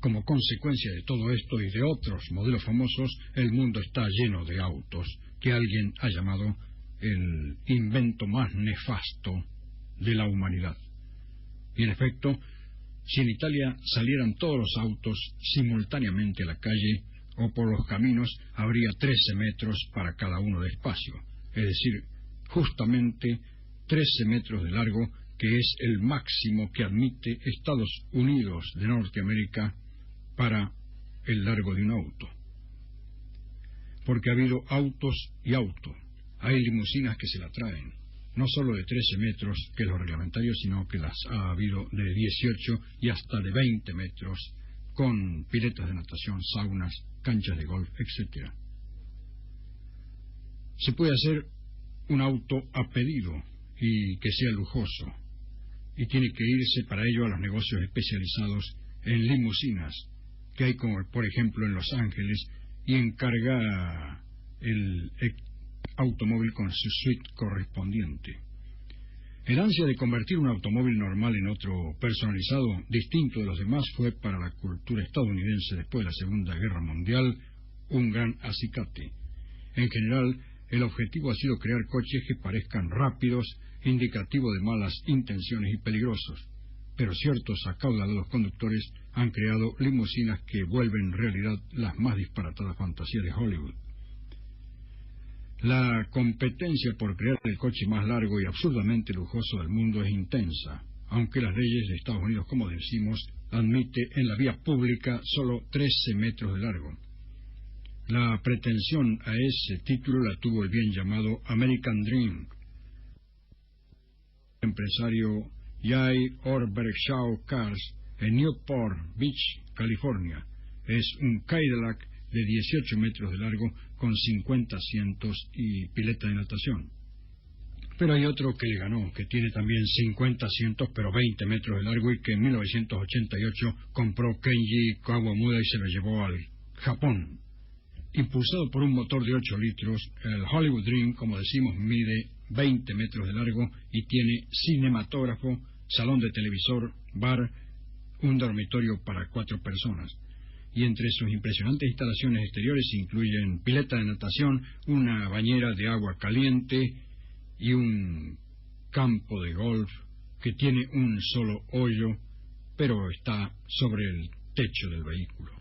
Como consecuencia de todo esto y de otros modelos famosos, el mundo está lleno de autos que alguien ha llamado el invento más nefasto de la humanidad. Y en efecto, si en Italia salieran todos los autos simultáneamente a la calle o por los caminos, habría 13 metros para cada uno de espacio, es decir, justamente 13 metros de largo, que es el máximo que admite Estados Unidos de Norteamérica para el largo de un auto. Porque ha habido autos y autos. Hay limusinas que se la traen, no solo de 13 metros, que es lo reglamentario, sino que las ha habido de 18 y hasta de 20 metros, con piletas de natación, saunas, canchas de golf, etc. Se puede hacer un auto a pedido y que sea lujoso, y tiene que irse para ello a los negocios especializados en limusinas, que hay como por ejemplo en Los Ángeles, y encarga el automóvil con su suite correspondiente. El ansia de convertir un automóvil normal en otro personalizado, distinto de los demás, fue para la cultura estadounidense después de la Segunda Guerra Mundial un gran acicate. En general, el objetivo ha sido crear coches que parezcan rápidos, indicativo de malas intenciones y peligrosos, pero ciertos acaudalados conductores han creado limusinas que vuelven realidad las más disparatadas fantasías de Hollywood. La competencia por crear el coche más largo y absurdamente lujoso del mundo es intensa, aunque las leyes de Estados Unidos, como decimos, admite en la vía pública solo 13 metros de largo. La pretensión a ese título la tuvo el bien llamado American Dream. El empresario Jay Obergschau Cars en Newport Beach, California. Es un Cadillac de 18 metros de largo con 50 asientos y pileta de natación. Pero hay otro que le ganó, que tiene también 50 asientos pero 20 metros de largo y que en 1988 compró Kenji Kawamuda y se lo llevó al Japón. Impulsado por un motor de 8 litros, el Hollywood Dream, como decimos, mide 20 metros de largo y tiene cinematógrafo, salón de televisor, bar, un dormitorio para 4 personas. Y entre sus impresionantes instalaciones exteriores se incluyen pileta de natación, una bañera de agua caliente y un campo de golf que tiene un solo hoyo, pero está sobre el techo del vehículo.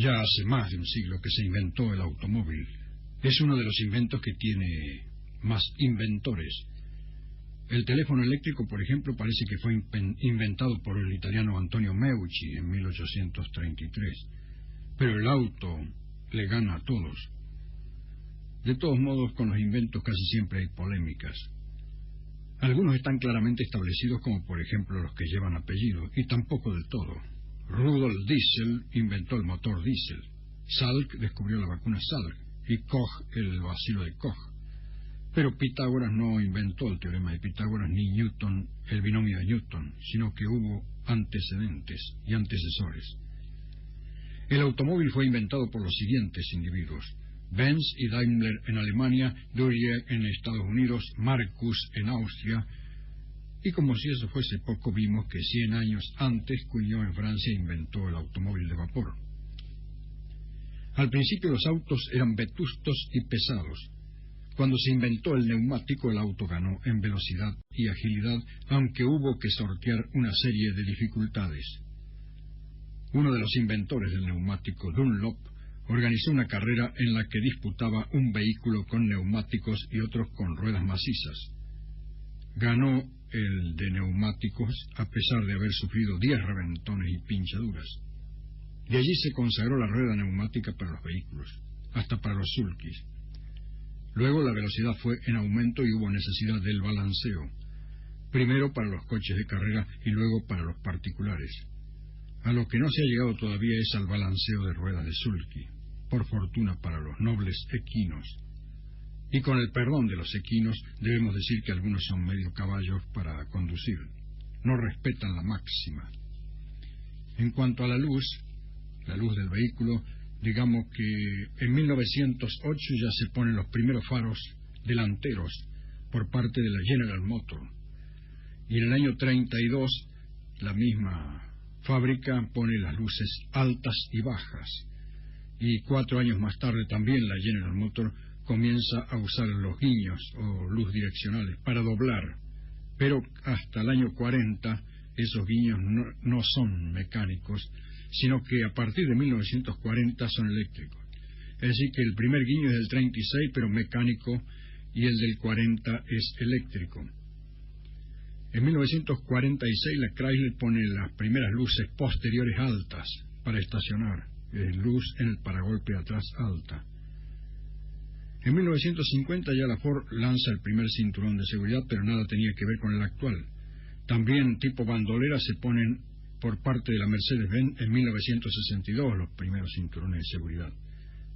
Ya hace más de un siglo que se inventó el automóvil. Es uno de los inventos que tiene más inventores. El teléfono eléctrico, por ejemplo, parece que fue inventado por el italiano Antonio Meucci en 1833. Pero el auto le gana a todos. De todos modos, con los inventos casi siempre hay polémicas. Algunos están claramente establecidos, como por ejemplo los que llevan apellido, y tampoco del todo. Rudolf Diesel inventó el motor diésel. Salk descubrió la vacuna Salk y Koch el bacilo de Koch. Pero Pitágoras no inventó el teorema de Pitágoras ni Newton el binomio de Newton, sino que hubo antecedentes y antecesores. El automóvil fue inventado por los siguientes individuos: Benz y Daimler en Alemania, Duryea en Estados Unidos, Marcus en Austria, y como si eso fuese poco, vimos que 100 años antes Cugnot en Francia inventó el automóvil de vapor. Al principio los autos eran vetustos y pesados. Cuando se inventó el neumático, el auto ganó en velocidad y agilidad, aunque hubo que sortear una serie de dificultades. Uno de los inventores del neumático, Dunlop, organizó una carrera en la que disputaba un vehículo con neumáticos y otros con ruedas macizas. Ganó el de neumáticos a pesar de haber sufrido 10 reventones y pinchaduras. De allí se consagró la rueda neumática para los vehículos, hasta para los sulkys. Luego la velocidad fue en aumento y hubo necesidad del balanceo, primero para los coches de carrera y luego para los particulares. A lo que no se ha llegado todavía es al balanceo de ruedas de sulky, por fortuna para los nobles equinos. Y con el perdón de los equinos, debemos decir que algunos son medio caballos para conducir. No respetan la máxima. En cuanto a la luz del vehículo, digamos que en 1908 ya se ponen los primeros faros delanteros por parte de la General Motors. Y en el año 32, la misma fábrica pone las luces altas y bajas. Y 4 años más tarde también la General Motors comienza a usar los guiños o luz direccionales para doblar. Pero hasta el año 40 esos guiños no son mecánicos, sino que a partir de 1940 son eléctricos. Es decir, que el primer guiño es del 36, pero mecánico, y el del 40 es eléctrico. En 1946 la Chrysler pone las primeras luces posteriores altas para estacionar, luz en el paragolpe atrás alta. En 1950 ya la Ford lanza el primer cinturón de seguridad, pero nada tenía que ver con el actual. También tipo bandolera se ponen por parte de la Mercedes-Benz en 1962 los primeros cinturones de seguridad,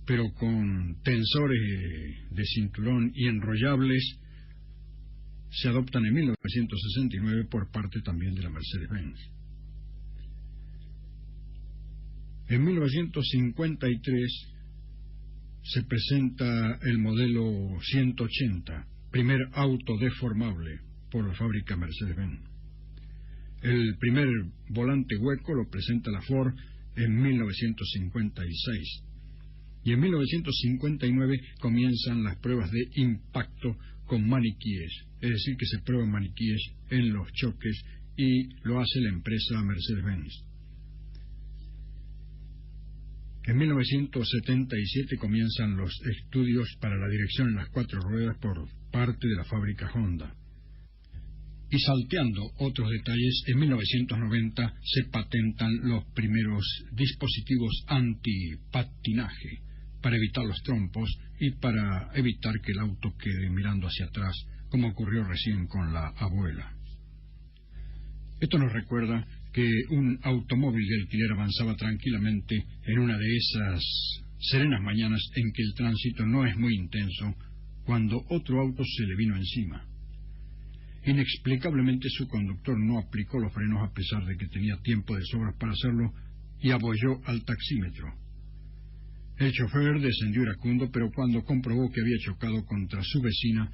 pero con tensores de cinturón y enrollables se adoptan en 1969 por parte también de la Mercedes-Benz. En 1953 se presenta el modelo 180, primer auto deformable por la fábrica Mercedes-Benz. El primer volante hueco lo presenta la Ford en 1956. Y en 1959 comienzan las pruebas de impacto con maniquíes, es decir, que se prueban maniquíes en los choques y lo hace la empresa Mercedes-Benz. En 1977 comienzan los estudios para la dirección en las 4 ruedas por parte de la fábrica Honda. Y salteando otros detalles, en 1990 se patentan los primeros dispositivos antipatinaje para evitar los trompos y para evitar que el auto quede mirando hacia atrás, como ocurrió recién con la abuela. Esto nos recuerda que un automóvil de alquiler avanzaba tranquilamente en una de esas serenas mañanas en que el tránsito no es muy intenso, cuando otro auto se le vino encima. Inexplicablemente su conductor no aplicó los frenos a pesar de que tenía tiempo de sobra para hacerlo y abolló al taxímetro. El chofer descendió iracundo, pero cuando comprobó que había chocado contra su vecina,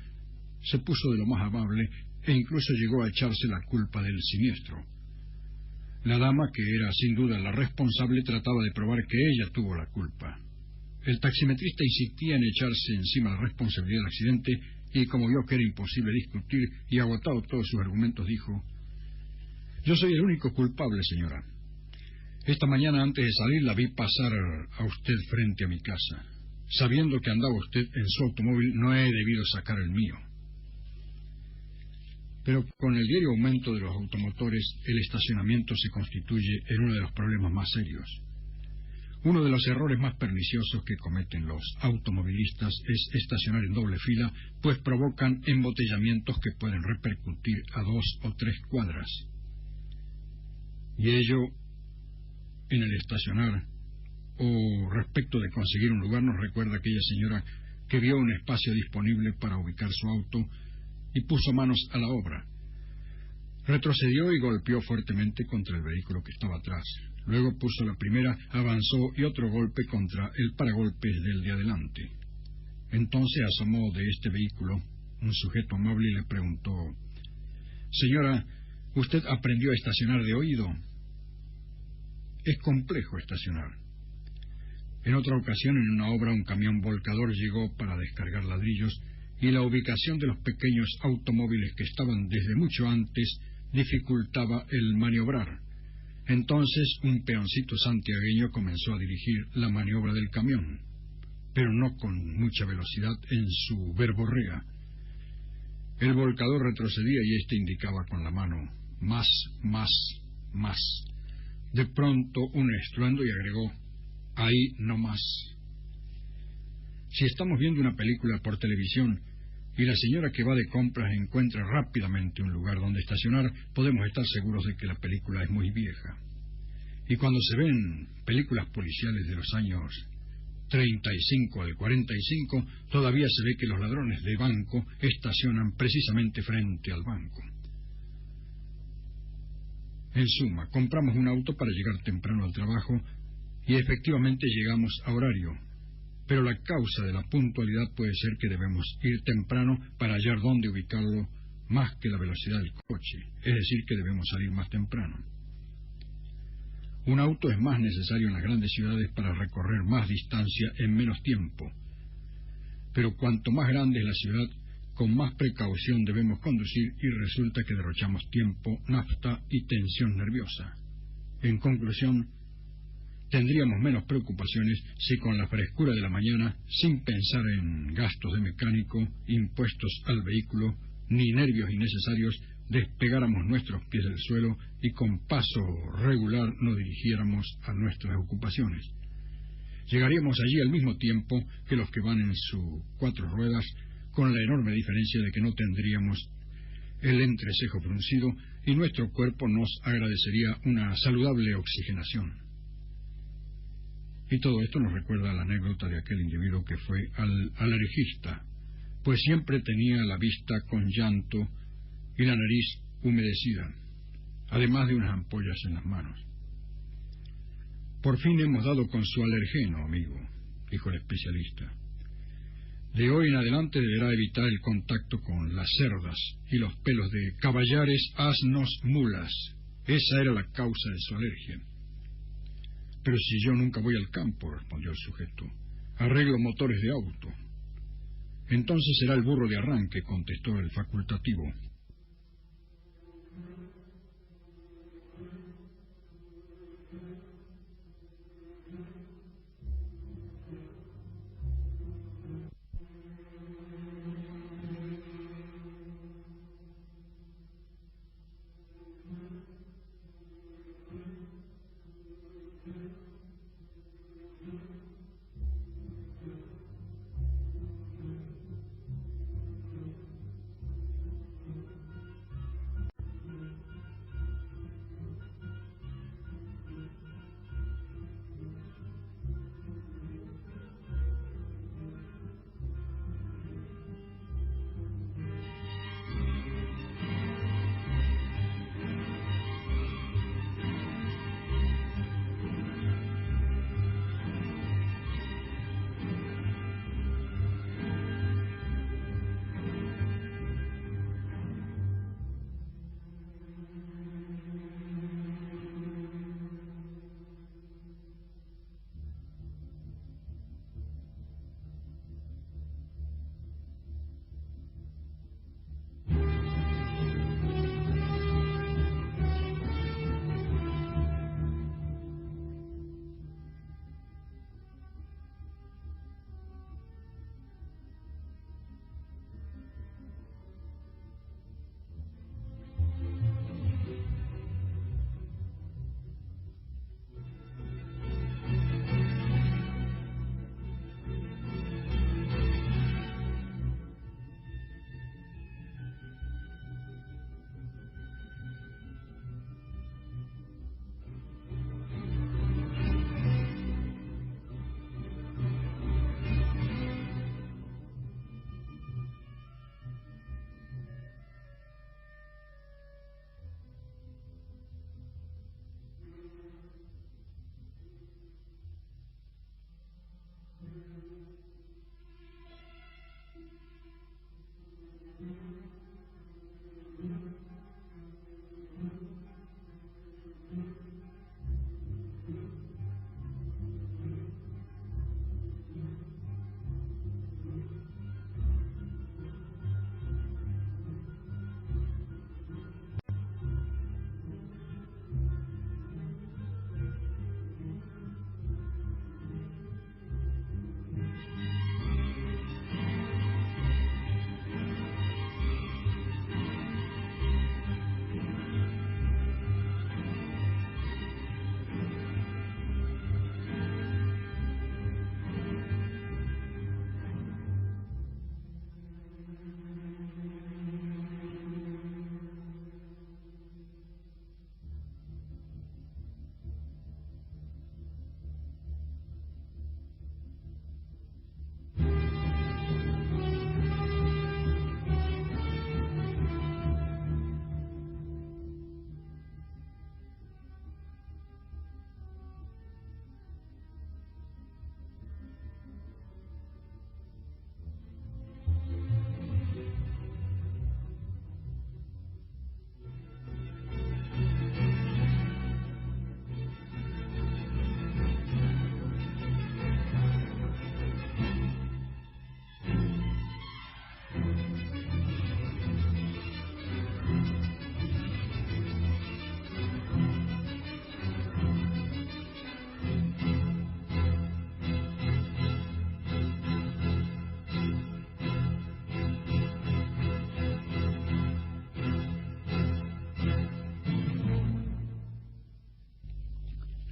se puso de lo más amable e incluso llegó a echarse la culpa del siniestro. La dama, que era sin duda la responsable, trataba de probar que ella tuvo la culpa. El taximetrista insistía en echarse encima la responsabilidad del accidente y, como vio que era imposible discutir y agotado todos sus argumentos, dijo: «Yo soy el único culpable, señora. Esta mañana antes de salir la vi pasar a usted frente a mi casa. Sabiendo que andaba usted en su automóvil, no he debido sacar el mío. Pero con el diario aumento de los automotores, el estacionamiento se constituye en uno de los problemas más serios. Uno de los errores más perniciosos que cometen los automovilistas es estacionar en doble fila, pues provocan embotellamientos que pueden repercutir a 2 o 3 cuadras. Y ello, en el estacionar, o respecto de conseguir un lugar, nos recuerda aquella señora que vio un espacio disponible para ubicar su auto y puso manos a la obra. Retrocedió y golpeó fuertemente contra el vehículo que estaba atrás. Luego puso la primera, avanzó y otro golpe contra el paragolpes del de adelante. Entonces asomó de este vehículo un sujeto amable y le preguntó: «Señora, ¿usted aprendió a estacionar de oído?» Es complejo estacionar. En otra ocasión, en una obra, un camión volcador llegó para descargar ladrillos y la ubicación de los pequeños automóviles que estaban desde mucho antes dificultaba el maniobrar. Entonces un peoncito santiagueño comenzó a dirigir la maniobra del camión, pero no con mucha velocidad en su verborrea. El volcador retrocedía y éste indicaba con la mano: más, más, más. De pronto un estruendo y agregó: ahí no más. Si estamos viendo una película por televisión y la señora que va de compras encuentra rápidamente un lugar donde estacionar, podemos estar seguros de que la película es muy vieja. Y cuando se ven películas policiales de los años 35 al 45, todavía se ve que los ladrones de banco estacionan precisamente frente al banco. En suma, compramos un auto para llegar temprano al trabajo y efectivamente llegamos a horario. Pero la causa de la puntualidad puede ser que debemos ir temprano para hallar dónde ubicarlo, más que la velocidad del coche, es decir, que debemos salir más temprano. Un auto es más necesario en las grandes ciudades para recorrer más distancia en menos tiempo. Pero cuanto más grande es la ciudad, con más precaución debemos conducir y resulta que derrochamos tiempo, nafta y tensión nerviosa. En conclusión, tendríamos menos preocupaciones si con la frescura de la mañana, sin pensar en gastos de mecánico, impuestos al vehículo, ni nervios innecesarios, despegáramos nuestros pies del suelo y con paso regular nos dirigiéramos a nuestras ocupaciones. Llegaríamos allí al mismo tiempo que los que van en sus 4 ruedas, con la enorme diferencia de que no tendríamos el entrecejo fruncido y nuestro cuerpo nos agradecería una saludable oxigenación. Y todo esto nos recuerda la anécdota de aquel individuo que fue al alergista, pues siempre tenía la vista con llanto y la nariz humedecida, además de unas ampollas en las manos. Por fin hemos dado con su alergeno, amigo, dijo el especialista. De hoy en adelante deberá evitar el contacto con las cerdas y los pelos de caballares, asnos, mulas. Esa era la causa de su alergia. Pero si yo nunca voy al campo, respondió el sujeto, arreglo motores de auto. Entonces será el burro de arranque, contestó el facultativo.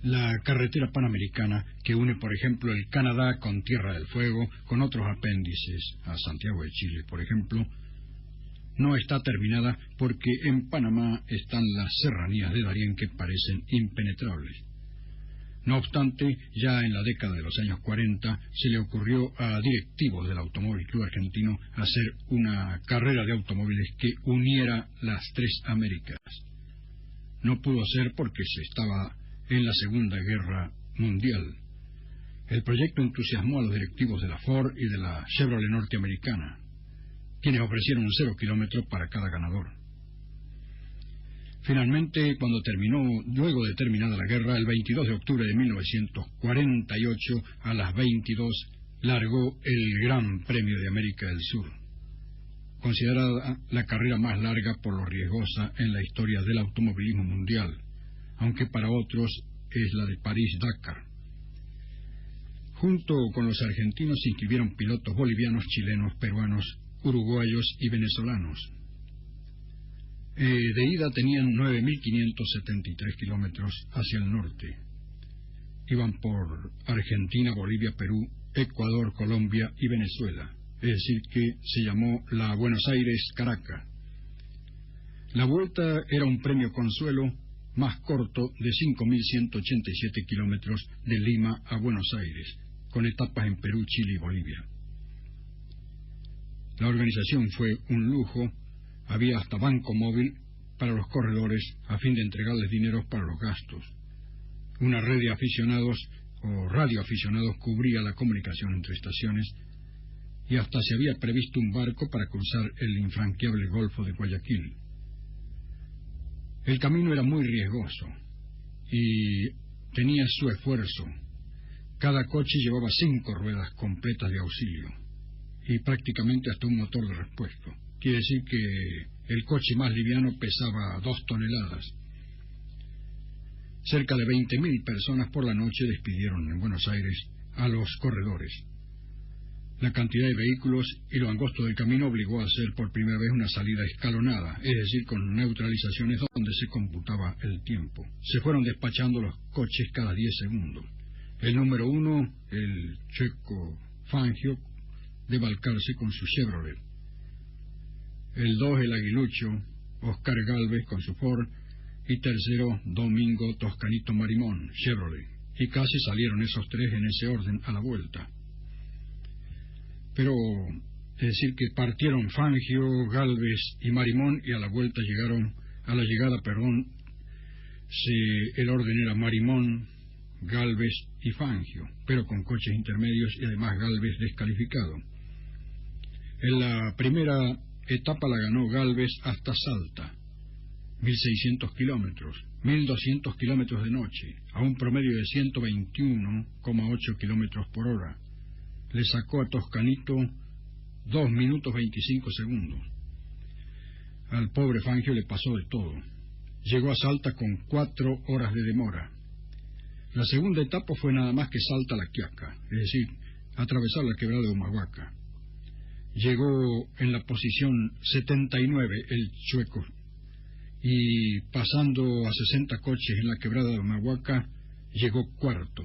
la carretera panamericana que une, por ejemplo, el Canadá con Tierra del Fuego, con otros apéndices a Santiago de Chile, por ejemplo, no está terminada porque en Panamá están las serranías de Darién que parecen impenetrables. No obstante, ya en la década de los años 40 se le ocurrió a directivos del Automóvil Club Argentino hacer una carrera de automóviles que uniera las tres Américas. No pudo ser porque se estaba en la Segunda Guerra Mundial. El proyecto entusiasmó a los directivos de la Ford y de la Chevrolet norteamericana, quienes ofrecieron 0 kilómetros para cada ganador. Finalmente, luego de terminada la guerra, el 22 de octubre de 1948, a las 22, largó el Gran Premio de América del Sur, considerada la carrera más larga por lo riesgosa en la historia del automovilismo mundial, aunque para otros es la de París-Dakar. Junto con los argentinos se inscribieron pilotos bolivianos, chilenos, peruanos, uruguayos y venezolanos. De ida tenían 9.573 kilómetros hacia el norte. Iban por Argentina, Bolivia, Perú, Ecuador, Colombia y Venezuela. Es decir, que se llamó la Buenos Aires-Caracas. La vuelta era un premio consuelo más corto de 5.187 kilómetros de Lima a Buenos Aires, con etapas en Perú, Chile y Bolivia. La organización fue un lujo. Había hasta banco móvil para los corredores a fin de entregarles dineros para los gastos. Una red de aficionados o radioaficionados cubría la comunicación entre estaciones y hasta se había previsto un barco para cruzar el infranqueable Golfo de Guayaquil. El camino era muy riesgoso y tenía su esfuerzo. Cada coche llevaba 5 ruedas completas de auxilio y prácticamente hasta un motor de repuesto. Quiere decir que el coche más liviano pesaba 2 toneladas. Cerca de 20.000 personas por la noche despidieron en Buenos Aires a los corredores. La cantidad de vehículos y lo angosto del camino obligó a hacer por primera vez una salida escalonada, es decir, con neutralizaciones donde se computaba el tiempo. Se fueron despachando los coches cada 10 segundos. El número 1, el checo Fangio, de Balcarce con su Chevrolet. El 2, el aguilucho Oscar Gálvez con su Ford. Y tercero, Domingo Toscanito Marimón, Chevrolet. Y casi salieron esos 3 en ese orden a la vuelta. Pero, es decir, que partieron Fangio, Gálvez y Marimón y a la vuelta el orden era Marimón, Gálvez y Fangio, pero con coches intermedios y además Gálvez descalificado. En la primera etapa la ganó Gálvez hasta Salta, 1.600 kilómetros, 1.200 kilómetros de noche, a un promedio de 121,8 kilómetros por hora. Le sacó a Toscanito 2 minutos 25 segundos. Al pobre Fangio le pasó de todo. Llegó a Salta con 4 horas de demora. La segunda etapa fue nada más que Salta a La Quiaca, es decir, atravesar la quebrada de Humahuaca. Llegó en la posición 79 el chueco y pasando a 60 coches en la quebrada de Humahuaca llegó cuarto.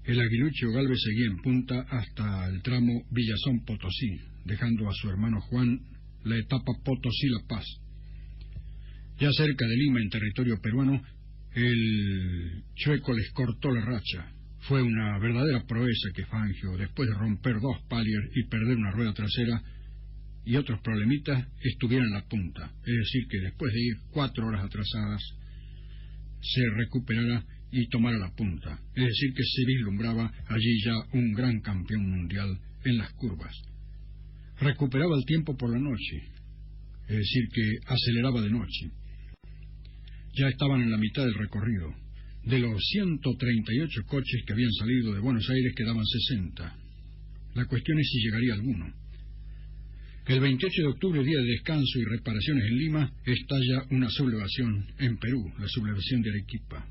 El aguilucho Gálvez seguía en punta hasta el tramo Villazón-Potosí, dejando a su hermano Juan la etapa Potosí-La Paz. Ya cerca de Lima, en territorio peruano, el chueco les cortó la racha. Fue una verdadera proeza que Fangio, después de romper 2 paliers y perder una rueda trasera y otros problemitas, estuviera en la punta. Es decir, que después de ir 4 horas atrasadas, se recuperara y tomara la punta. Es decir, que se vislumbraba allí ya un gran campeón mundial en las curvas. Recuperaba el tiempo por la noche, es decir, que aceleraba de noche. Ya estaban en la mitad del recorrido. De los 138 coches que habían salido de Buenos Aires quedaban 60. La cuestión es si llegaría alguno. El 28 de octubre, día de descanso y reparaciones en Lima, estalla una sublevación en Perú, la sublevación de Arequipa.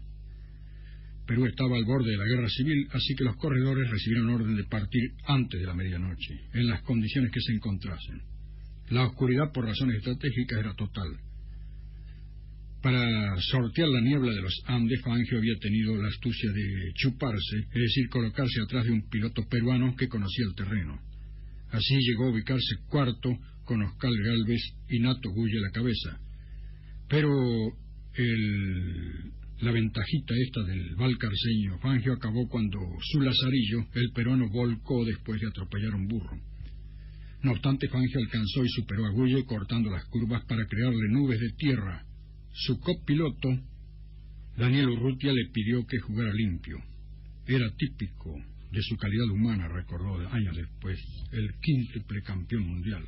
Perú estaba al borde de la guerra civil, así que los corredores recibieron orden de partir antes de la medianoche, en las condiciones que se encontrasen. La oscuridad por razones estratégicas era total. Para sortear la niebla de los Andes, Fangio había tenido la astucia de chuparse, es decir, colocarse atrás de un piloto peruano que conocía el terreno. Así llegó a ubicarse cuarto con Oscar Gálvez y Nato Gulle a la cabeza. Pero la ventajita esta del valcarceño Fangio acabó cuando su lazarillo, el peruano, volcó después de atropellar un burro. No obstante, Fangio alcanzó y superó a Gulle cortando las curvas para crearle nubes de tierra. Su copiloto, Daniel Urrutia, le pidió que jugara limpio. Era típico de su calidad humana, recordó años después, el quíntuple campeón mundial.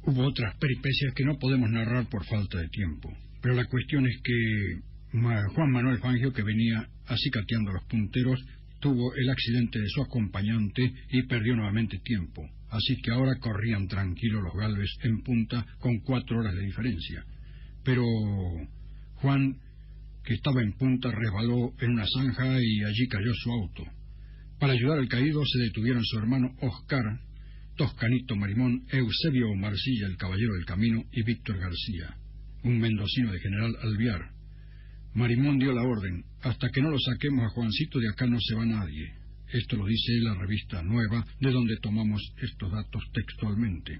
Hubo otras peripecias que no podemos narrar por falta de tiempo, pero la cuestión es que Juan Manuel Fangio, que venía acicateando a los punteros, tuvo el accidente de su acompañante y perdió nuevamente tiempo. Así que ahora corrían tranquilos los Gálvez en punta con 4 horas de diferencia. Pero Juan, que estaba en punta, resbaló en una zanja y allí cayó su auto. Para ayudar al caído se detuvieron su hermano Oscar, Toscanito Marimón, Eusebio Marcilla, el caballero del camino, y Víctor García, un mendocino de General Alvear. Marimón dio la orden: hasta que no lo saquemos a Juancito de acá no se va nadie. Esto lo dice la revista Nueva, de donde tomamos estos datos textualmente.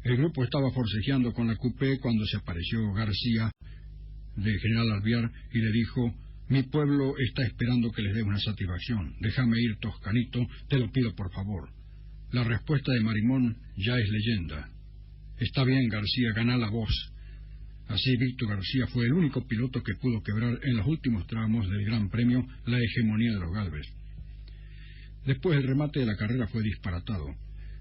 El grupo estaba forcejeando con la coupé cuando se apareció García, de General Alvear, y le dijo: mi pueblo está esperando que les dé una satisfacción. Déjame ir, Toscanito, te lo pido por favor. La respuesta de Marimón ya es leyenda. Está bien, García, gana la voz. Así Víctor García fue el único piloto que pudo quebrar en los últimos tramos del Gran Premio la hegemonía de los Gálvez. Después el remate de la carrera fue disparatado.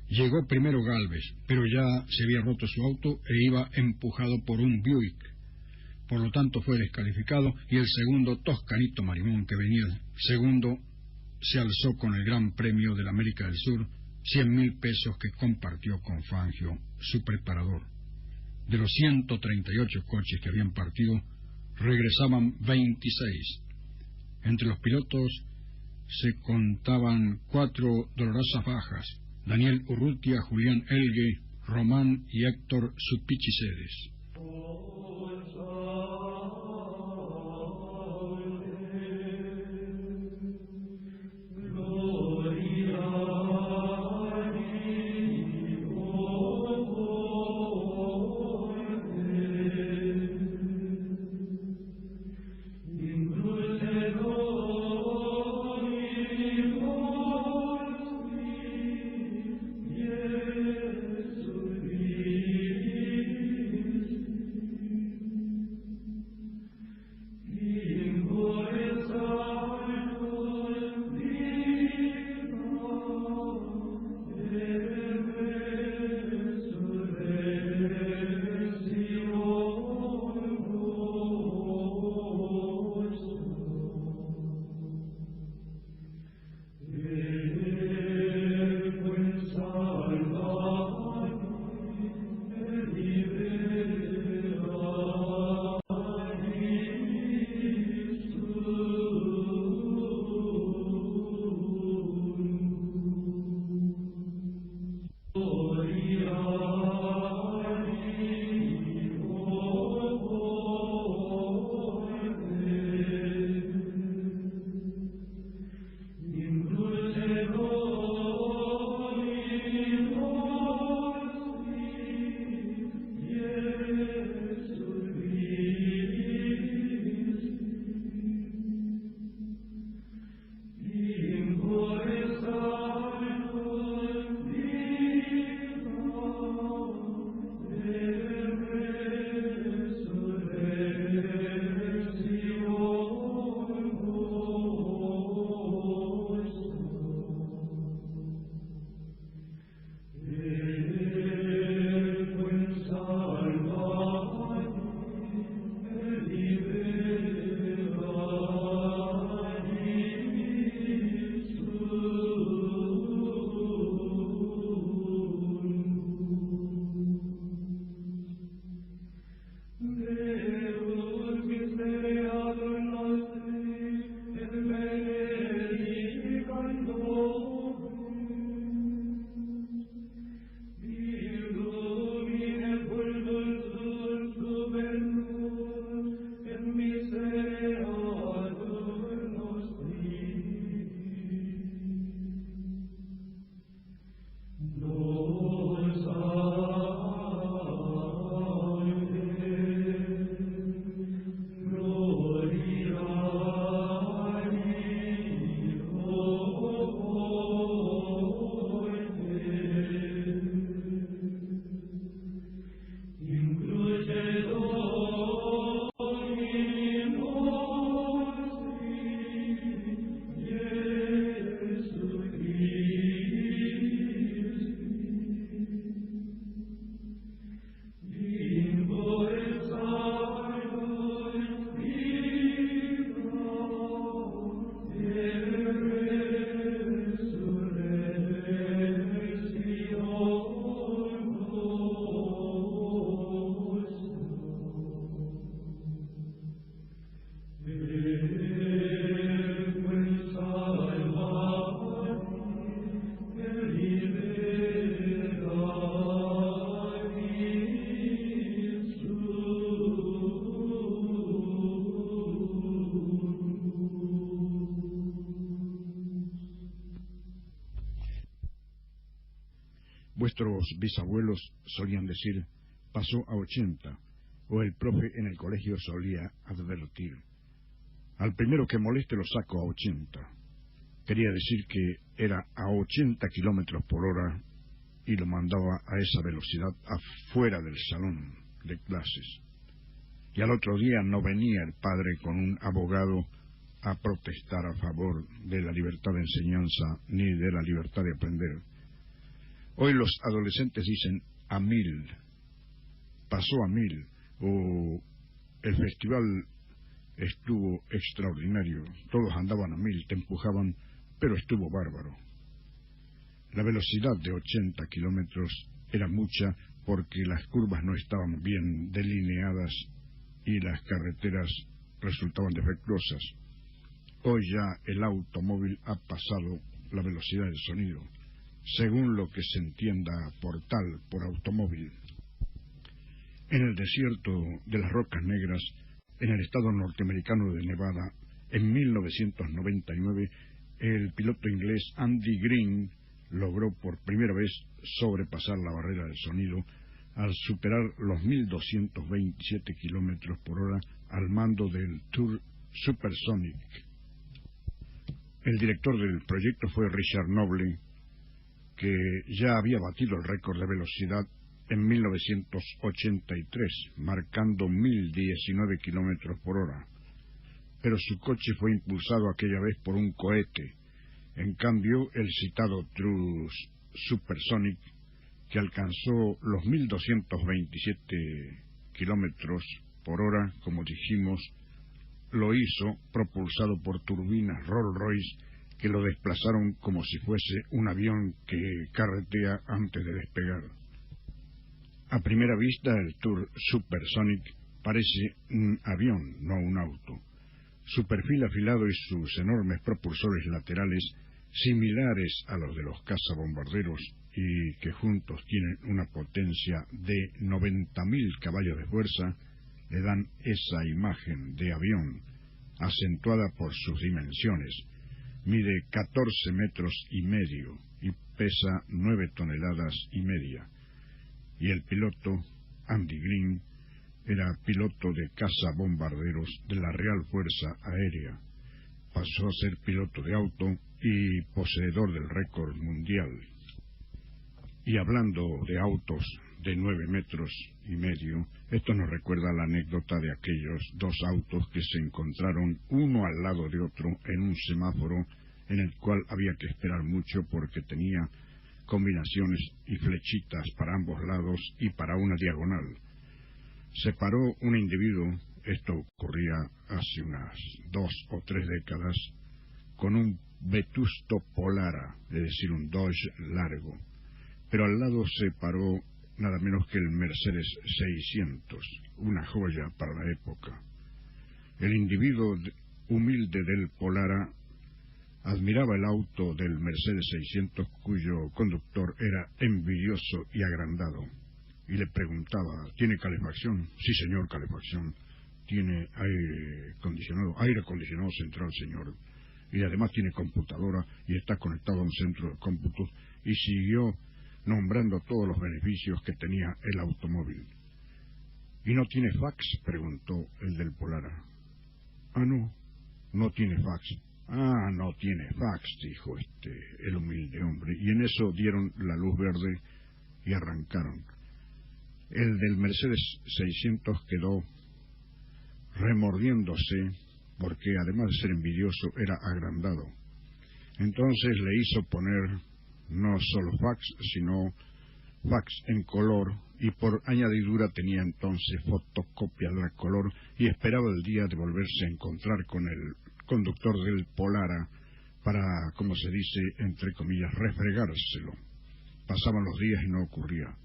Llegó primero Gálvez, pero ya se había roto su auto e iba empujado por un Buick. Por lo tanto fue descalificado y el segundo, Toscanito Marimón, que venía segundo, se alzó con el Gran Premio de la América del Sur, 100.000 pesos que compartió con Fangio, su preparador. De los 138 coches que habían partido, regresaban 26. Entre los pilotos se contaban 4 dolorosas bajas: Daniel Urrutia, Julián Elgue, Román y Héctor Supichicedes. Nuestros bisabuelos solían decir, pasó a 80, o el profe en el colegio solía advertir, al primero que moleste lo saco a 80. Quería decir que era a 80 kilómetros por hora y lo mandaba a esa velocidad afuera del salón de clases. Y al otro día no venía el padre con un abogado a protestar a favor de la libertad de enseñanza ni de la libertad de aprender. Hoy los adolescentes dicen a 1000, pasó a 1000, o el festival estuvo extraordinario, todos andaban a 1000, te empujaban, pero estuvo bárbaro. La velocidad de 80 kilómetros era mucha porque las curvas no estaban bien delineadas y las carreteras resultaban defectuosas. Hoy ya el automóvil ha pasado la velocidad del sonido, según lo que se entienda por tal, por automóvil. En el desierto de las Rocas Negras, en el estado norteamericano de Nevada, en 1999, el piloto inglés Andy Green logró por primera vez sobrepasar la barrera del sonido al superar los 1.227 kilómetros por hora al mando del Tour Supersonic. El director del proyecto fue Richard Noble, que ya había batido el récord de velocidad en 1983, marcando 1.019 kilómetros por hora. Pero su coche fue impulsado aquella vez por un cohete. En cambio, el citado True Supersonic, que alcanzó los 1.227 kilómetros por hora, como dijimos, lo hizo propulsado por turbinas Rolls-Royce que lo desplazaron como si fuese un avión que carretea antes de despegar. A primera vista, el Tour Supersonic parece un avión, no un auto. Su perfil afilado y sus enormes propulsores laterales, similares a los de los cazabombarderos y que juntos tienen una potencia de 90.000 caballos de fuerza, le dan esa imagen de avión, acentuada por sus dimensiones. Mide 14 metros y medio y pesa 9 toneladas y media. Y el piloto, Andy Green, era piloto de cazabombarderos de la Real Fuerza Aérea. Pasó a ser piloto de auto y poseedor del récord mundial. Y hablando de autos de 9 metros y medio, esto nos recuerda la anécdota de aquellos dos autos que se encontraron uno al lado de otro en un semáforo en el cual había que esperar mucho porque tenía combinaciones y flechitas para ambos lados y para una diagonal. Se paró un individuo, esto ocurría hace unas 2 o 3 décadas, con un vetusto Polara, es decir, un Dodge largo, pero al lado se paró nada menos que el Mercedes 600, una joya para la época. El individuo humilde del Polara admiraba el auto del Mercedes 600, cuyo conductor era envidioso y agrandado, y le preguntaba, ¿tiene calefacción? Sí, señor, calefacción. ¿Tiene aire acondicionado central, señor? Y además tiene computadora y está conectado a un centro de cómputos, y siguió nombrando todos los beneficios que tenía el automóvil. ¿Y no tiene fax?, preguntó el del Polara. Ah, no tiene fax. Ah, no tiene fax, dijo el humilde hombre, y en eso dieron la luz verde y arrancaron. El del Mercedes 600 quedó remordiéndose porque además de ser envidioso era agrandado. Entonces le hizo poner no solo fax, sino fax en color, y por añadidura tenía entonces fotocopiador a color, y esperaba el día de volverse a encontrar con el conductor del Polara para, como se dice, entre comillas, refregárselo. Pasaban los días y no ocurría.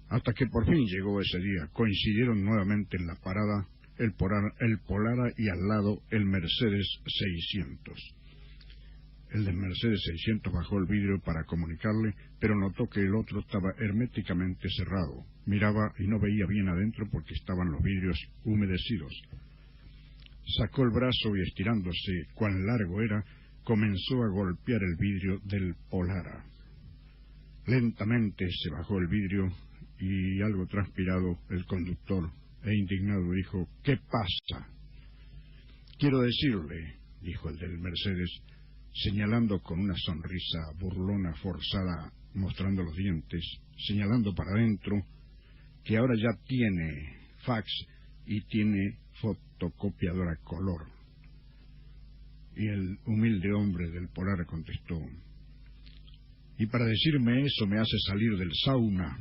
Hasta que por fin llegó ese día. Coincidieron nuevamente en la parada el Polara y al lado el Mercedes 600. El del Mercedes 600 bajó el vidrio para comunicarle, pero notó que el otro estaba herméticamente cerrado. Miraba y no veía bien adentro porque estaban los vidrios humedecidos. Sacó el brazo y estirándose cuán largo era, comenzó a golpear el vidrio del Polara. Lentamente se bajó el vidrio y, algo transpirado, el conductor, indignado, dijo: «¿Qué pasa?». «Quiero decirle», dijo el del Mercedes, señalando con una sonrisa burlona forzada, mostrando los dientes, señalando para adentro, que ahora ya tiene fax y tiene fotocopiadora a color. Y el humilde hombre del Polar contestó: «Y para decirme eso me hace salir del sauna».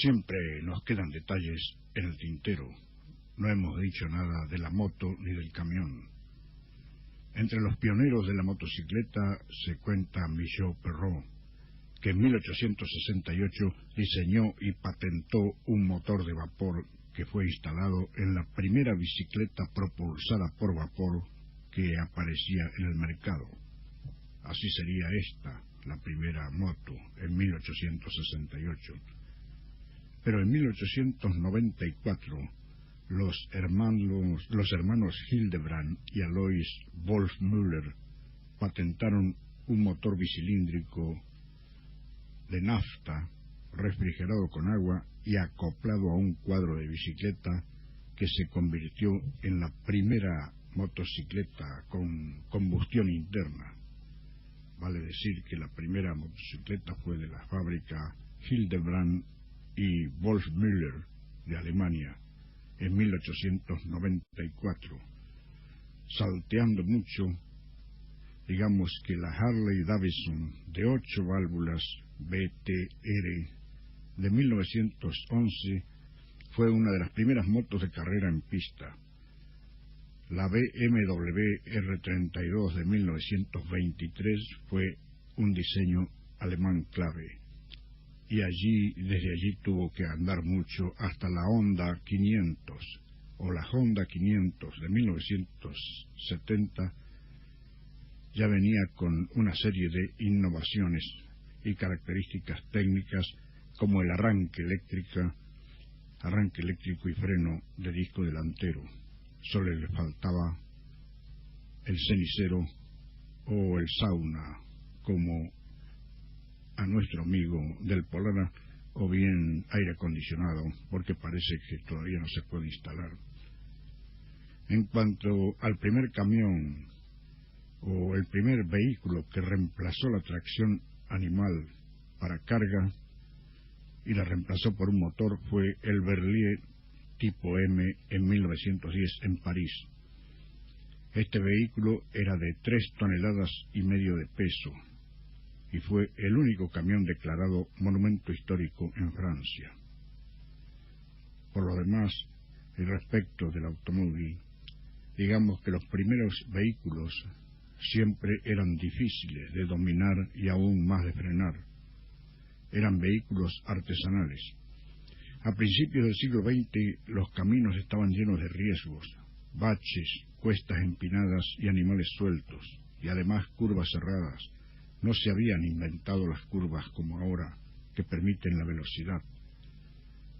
Siempre nos quedan detalles en el tintero. No hemos dicho nada de la moto ni del camión. Entre los pioneros de la motocicleta se cuenta Michaud Perrault, que en 1868 diseñó y patentó un motor de vapor que fue instalado en la primera bicicleta propulsada por vapor que aparecía en el mercado. Así sería esta, la primera moto, en 1868. Pero en 1894, los hermanos Hildebrand y Alois Wolfmüller patentaron un motor bicilíndrico de nafta, refrigerado con agua y acoplado a un cuadro de bicicleta, que se convirtió en la primera motocicleta con combustión interna. Vale decir que la primera motocicleta fue de la fábrica Hildebrand y Wolfmüller de Alemania en 1894. Salteando mucho, digamos que la Harley Davidson de 8 válvulas BTR de 1911 fue una de las primeras motos de carrera en pista. La BMW R32 de 1923 fue un diseño alemán clave, y desde allí tuvo que andar mucho hasta la Honda 500 o la Honda 500 de 1970. Ya venía con una serie de innovaciones y características técnicas como el arranque eléctrico y freno de disco delantero. Solo le faltaba el cenicero o el sauna, como a nuestro amigo del Polara, o bien aire acondicionado, porque parece que todavía no se puede instalar. En cuanto al primer camión o el primer vehículo que reemplazó la tracción animal para carga y la reemplazó por un motor, fue el Berliet tipo M en 1910 en París. Este vehículo era de 3,5 toneladas de peso y fue el único camión declarado monumento histórico en Francia. Por lo demás, y respecto del automóvil, digamos que los primeros vehículos siempre eran difíciles de dominar y aún más de frenar. Eran vehículos artesanales. A principios del siglo XX los caminos estaban llenos de riesgos, baches, cuestas empinadas y animales sueltos, y además curvas cerradas. No se habían inventado las curvas como ahora, que permiten la velocidad,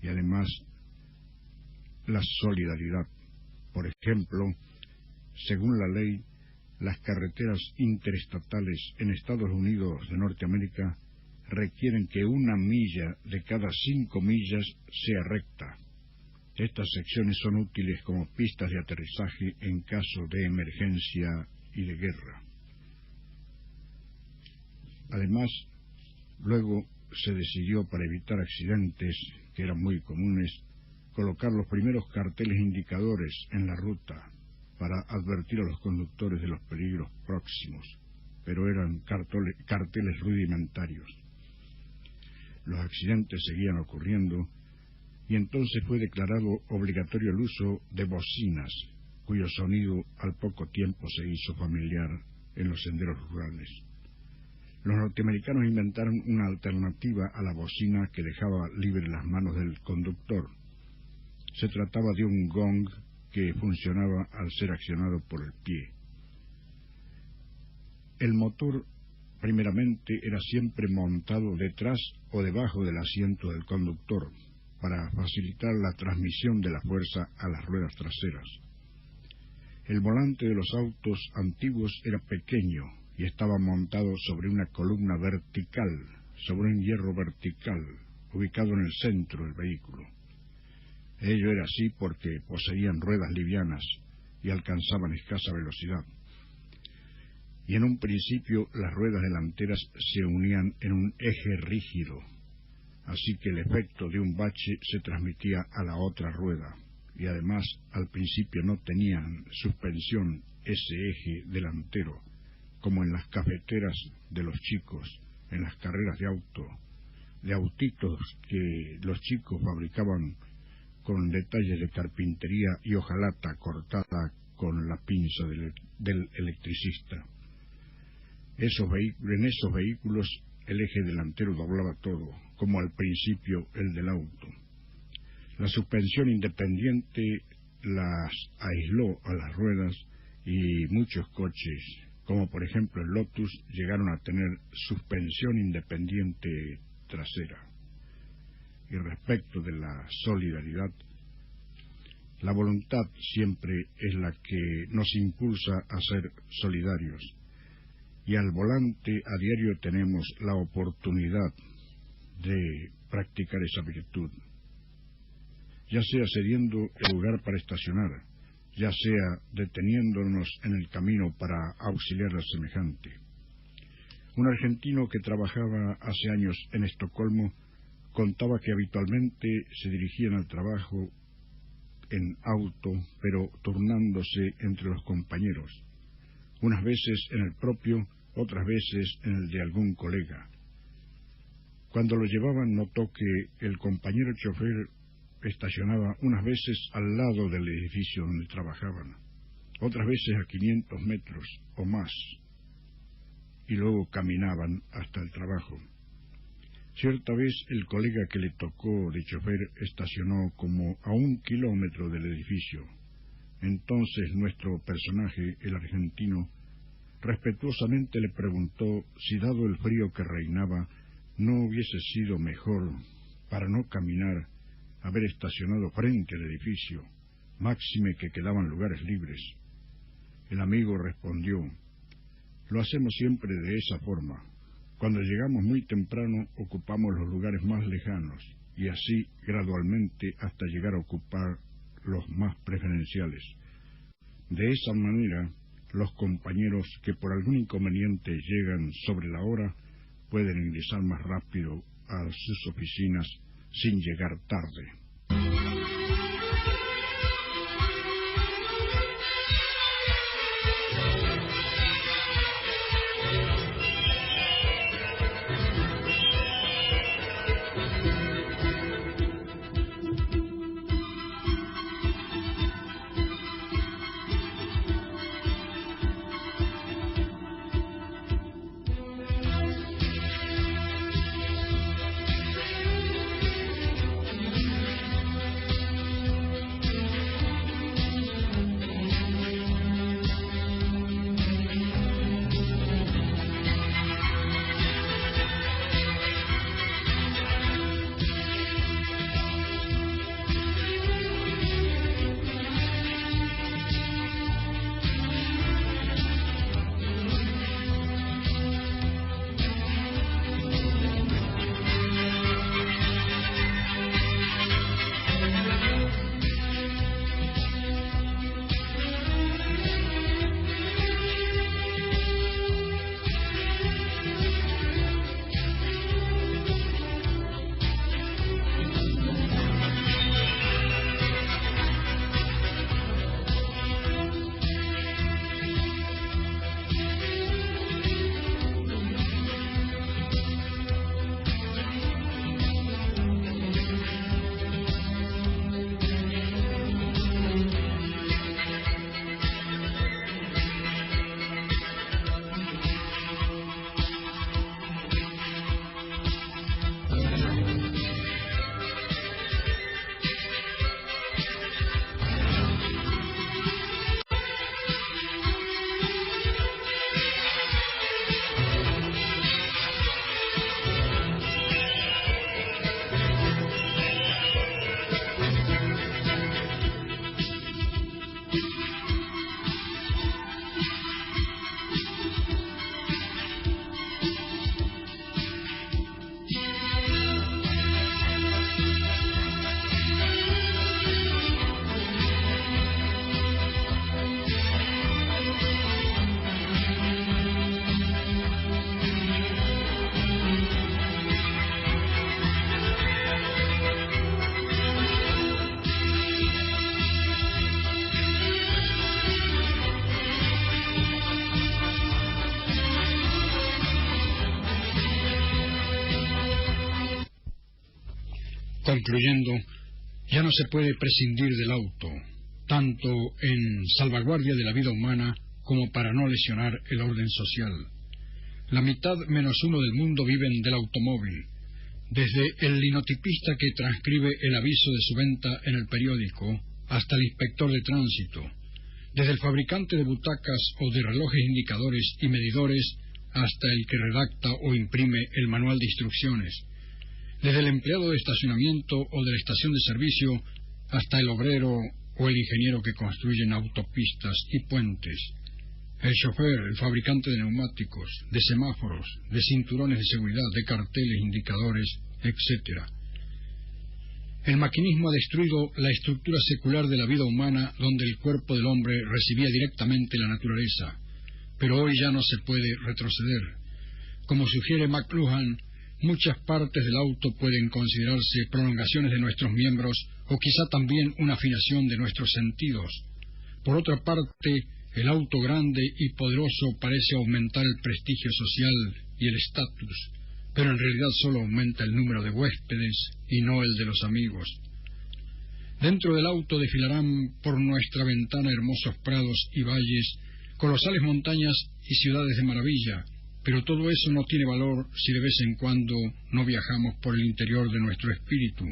y además la solidaridad. Por ejemplo, según la ley, las carreteras interestatales en Estados Unidos de Norteamérica requieren que 1 milla de cada 5 millas sea recta. Estas secciones son útiles como pistas de aterrizaje en caso de emergencia y de guerra. Además, luego se decidió, para evitar accidentes que eran muy comunes, colocar los primeros carteles indicadores en la ruta para advertir a los conductores de los peligros próximos, pero eran carteles rudimentarios. Los accidentes seguían ocurriendo y entonces fue declarado obligatorio el uso de bocinas, cuyo sonido al poco tiempo se hizo familiar en los senderos rurales. Los norteamericanos inventaron una alternativa a la bocina que dejaba libres las manos del conductor. Se trataba de un gong que funcionaba al ser accionado por el pie. El motor, primeramente, era siempre montado detrás o debajo del asiento del conductor, para facilitar la transmisión de la fuerza a las ruedas traseras. El volante de los autos antiguos era pequeño y estaba montado sobre una columna vertical, sobre un hierro vertical, ubicado en el centro del vehículo. Ello era así porque poseían ruedas livianas y alcanzaban escasa velocidad. Y en un principio las ruedas delanteras se unían en un eje rígido, así que el efecto de un bache se transmitía a la otra rueda, y además al principio no tenían suspensión ese eje delantero, como en las cafeteras de los chicos, en las carreras de auto, de autitos que los chicos fabricaban con detalles de carpintería y hojalata cortada con la pinza del electricista. En esos vehículos el eje delantero doblaba todo, como al principio el del auto. La suspensión independiente las aisló a las ruedas y muchos coches, como por ejemplo el Lotus, llegaron a tener suspensión independiente trasera. Y respecto de la solidaridad, la voluntad siempre es la que nos impulsa a ser solidarios, y al volante a diario tenemos la oportunidad de practicar esa virtud, ya sea cediendo el lugar para estacionar, ya sea deteniéndonos en el camino para auxiliar al semejante. Un argentino que trabajaba hace años en Estocolmo contaba que habitualmente se dirigían al trabajo en auto, pero turnándose entre los compañeros, unas veces en el propio, otras veces en el de algún colega. Cuando lo llevaban notó que el compañero chofer estacionaba unas veces al lado del edificio donde trabajaban, otras veces a 500 metros o más, y luego caminaban hasta el trabajo. Cierta vez el colega que le tocó de chofer estacionó como a 1 kilómetro del edificio. Entonces nuestro personaje, el argentino, respetuosamente le preguntó si, dado el frío que reinaba, no hubiese sido mejor, para no caminar, haber estacionado frente al edificio, máxime que quedaban lugares libres. El amigo respondió: lo hacemos siempre de esa forma. Cuando llegamos muy temprano ocupamos los lugares más lejanos, y así gradualmente hasta llegar a ocupar los más preferenciales. De esa manera, los compañeros que por algún inconveniente llegan sobre la hora pueden ingresar más rápido a sus oficinas sin llegar tarde. Concluyendo, ya no se puede prescindir del auto, tanto en salvaguardia de la vida humana como para no lesionar el orden social. La mitad menos uno del mundo viven del automóvil, desde el linotipista que transcribe el aviso de su venta en el periódico hasta el inspector de tránsito, desde el fabricante de butacas o de relojes indicadores y medidores hasta el que redacta o imprime el manual de instrucciones, desde el empleado de estacionamiento o de la estación de servicio hasta el obrero o el ingeniero que construyen autopistas y puentes, el chofer, el fabricante de neumáticos, de semáforos, de cinturones de seguridad, de carteles, indicadores, etc. El maquinismo ha destruido la estructura secular de la vida humana, donde el cuerpo del hombre recibía directamente la naturaleza, pero hoy ya no se puede retroceder. Como sugiere McLuhan, muchas partes del auto pueden considerarse prolongaciones de nuestros miembros o quizá también una afinación de nuestros sentidos. Por otra parte, el auto grande y poderoso parece aumentar el prestigio social y el estatus, pero en realidad solo aumenta el número de huéspedes y no el de los amigos. Dentro del auto desfilarán por nuestra ventana hermosos prados y valles, colosales montañas y ciudades de maravilla, pero todo eso no tiene valor si de vez en cuando no viajamos por el interior de nuestro espíritu,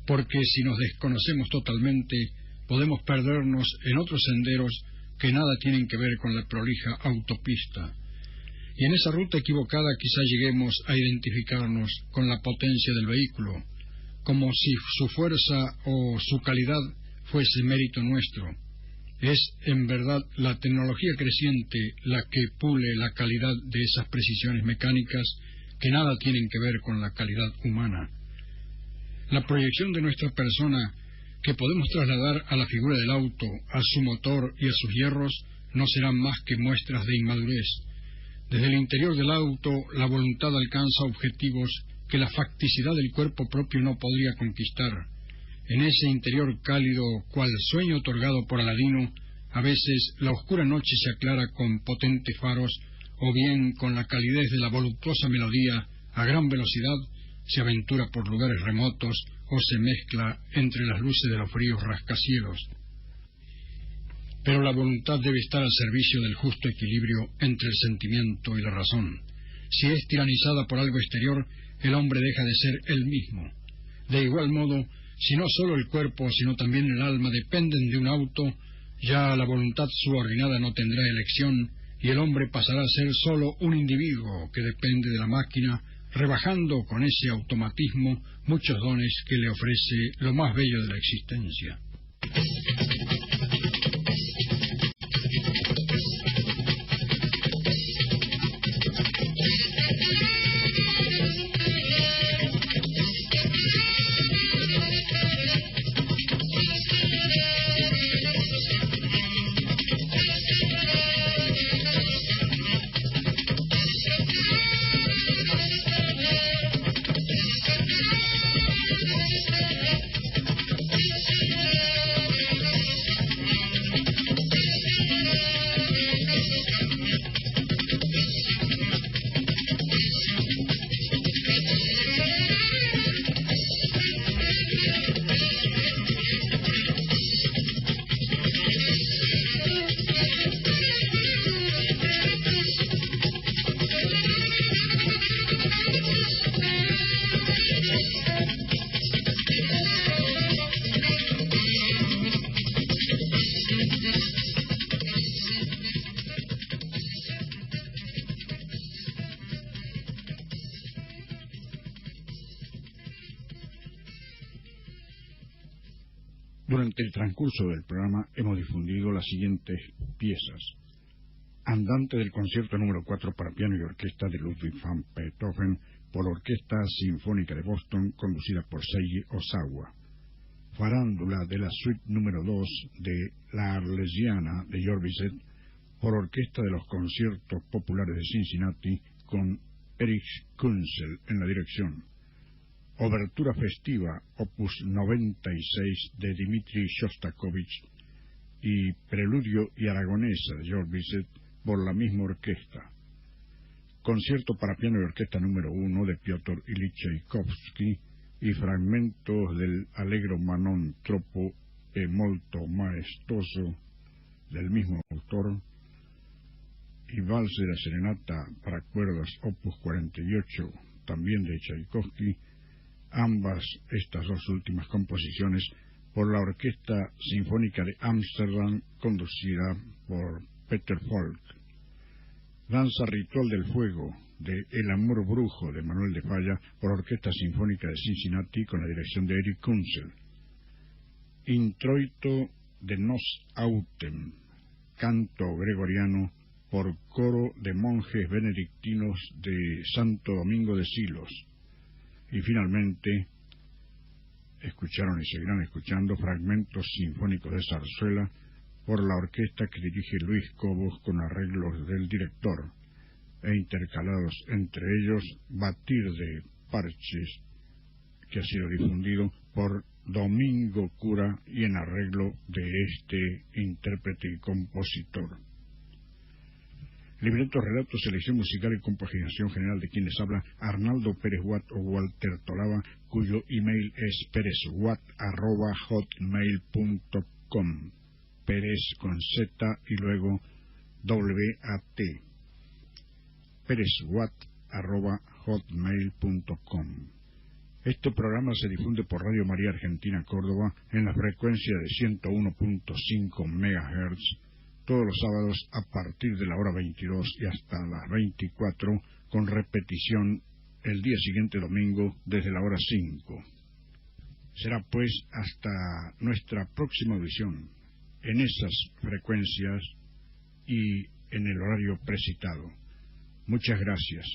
porque si nos desconocemos totalmente, podemos perdernos en otros senderos que nada tienen que ver con la prolija autopista. Y en esa ruta equivocada quizá lleguemos a identificarnos con la potencia del vehículo, como si su fuerza o su calidad fuese mérito nuestro. Es, en verdad, la tecnología creciente la que pule la calidad de esas precisiones mecánicas que nada tienen que ver con la calidad humana. La proyección de nuestra persona que podemos trasladar a la figura del auto, a su motor y a sus hierros, no serán más que muestras de inmadurez. Desde el interior del auto, la voluntad alcanza objetivos que la facticidad del cuerpo propio no podría conquistar. En ese interior cálido, cual sueño otorgado por Aladino, a veces la oscura noche se aclara con potentes faros, o bien con la calidez de la voluptuosa melodía, a gran velocidad, se aventura por lugares remotos o se mezcla entre las luces de los fríos rascacielos. Pero la voluntad debe estar al servicio del justo equilibrio entre el sentimiento y la razón. Si es tiranizada por algo exterior, el hombre deja de ser él mismo. De igual modo, si no solo el cuerpo, sino también el alma dependen de un auto, ya la voluntad subordinada no tendrá elección y el hombre pasará a ser solo un individuo que depende de la máquina, rebajando con ese automatismo muchos dones que le ofrece lo más bello de la existencia. Durante el transcurso del programa hemos difundido las siguientes piezas. Andante del concierto número 4 para piano y orquesta de Ludwig van Beethoven por la Orquesta Sinfónica de Boston, conducida por Seiji Ozawa. Farándula de la suite número 2 de La Arlesiana de George Bizet por Orquesta de los Conciertos Populares de Cincinnati, con Erich Kunzel en la dirección. Obertura festiva, opus 96 de Dmitri Shostakovich y Preludio y Aragonesa de George Bizet por la misma orquesta. Concierto para piano y orquesta número 1 de Piotr Ilich Tchaikovsky y fragmentos del Allegro Manon troppo e molto maestoso del mismo autor, y Vals de la Serenata para cuerdas opus 48, también de Tchaikovsky, ambas estas dos últimas composiciones por la Orquesta Sinfónica de Ámsterdam, conducida por Peter Falk. Danza Ritual del Fuego, de El Amor Brujo, de Manuel de Falla, por Orquesta Sinfónica de Cincinnati, con la dirección de Eric Kunzel. Introito de Nos Autem, canto gregoriano, por coro de monjes benedictinos de Santo Domingo de Silos. Y finalmente, escucharon y seguirán escuchando fragmentos sinfónicos de zarzuela por la orquesta que dirige Luis Cobos con arreglos del director, e intercalados entre ellos Batir de Parches, que ha sido difundido por Domingo Cura y en arreglo de este intérprete y compositor. Libreto, relato, selección musical y compaginación general de quien les habla, Arnaldo Pérez Watt o Walter Tolaba, cuyo email es perezwatt@hotmail.com, Pérez con Z y luego W-A-T, perezwatt@hotmail.com. Este programa se difunde por Radio María Argentina Córdoba en la frecuencia de 101.5 MHz, todos los sábados a partir de la hora 22 y hasta las 24, con repetición el día siguiente domingo desde la hora 5. Será pues hasta nuestra próxima audición en esas frecuencias y en el horario precitado. Muchas gracias.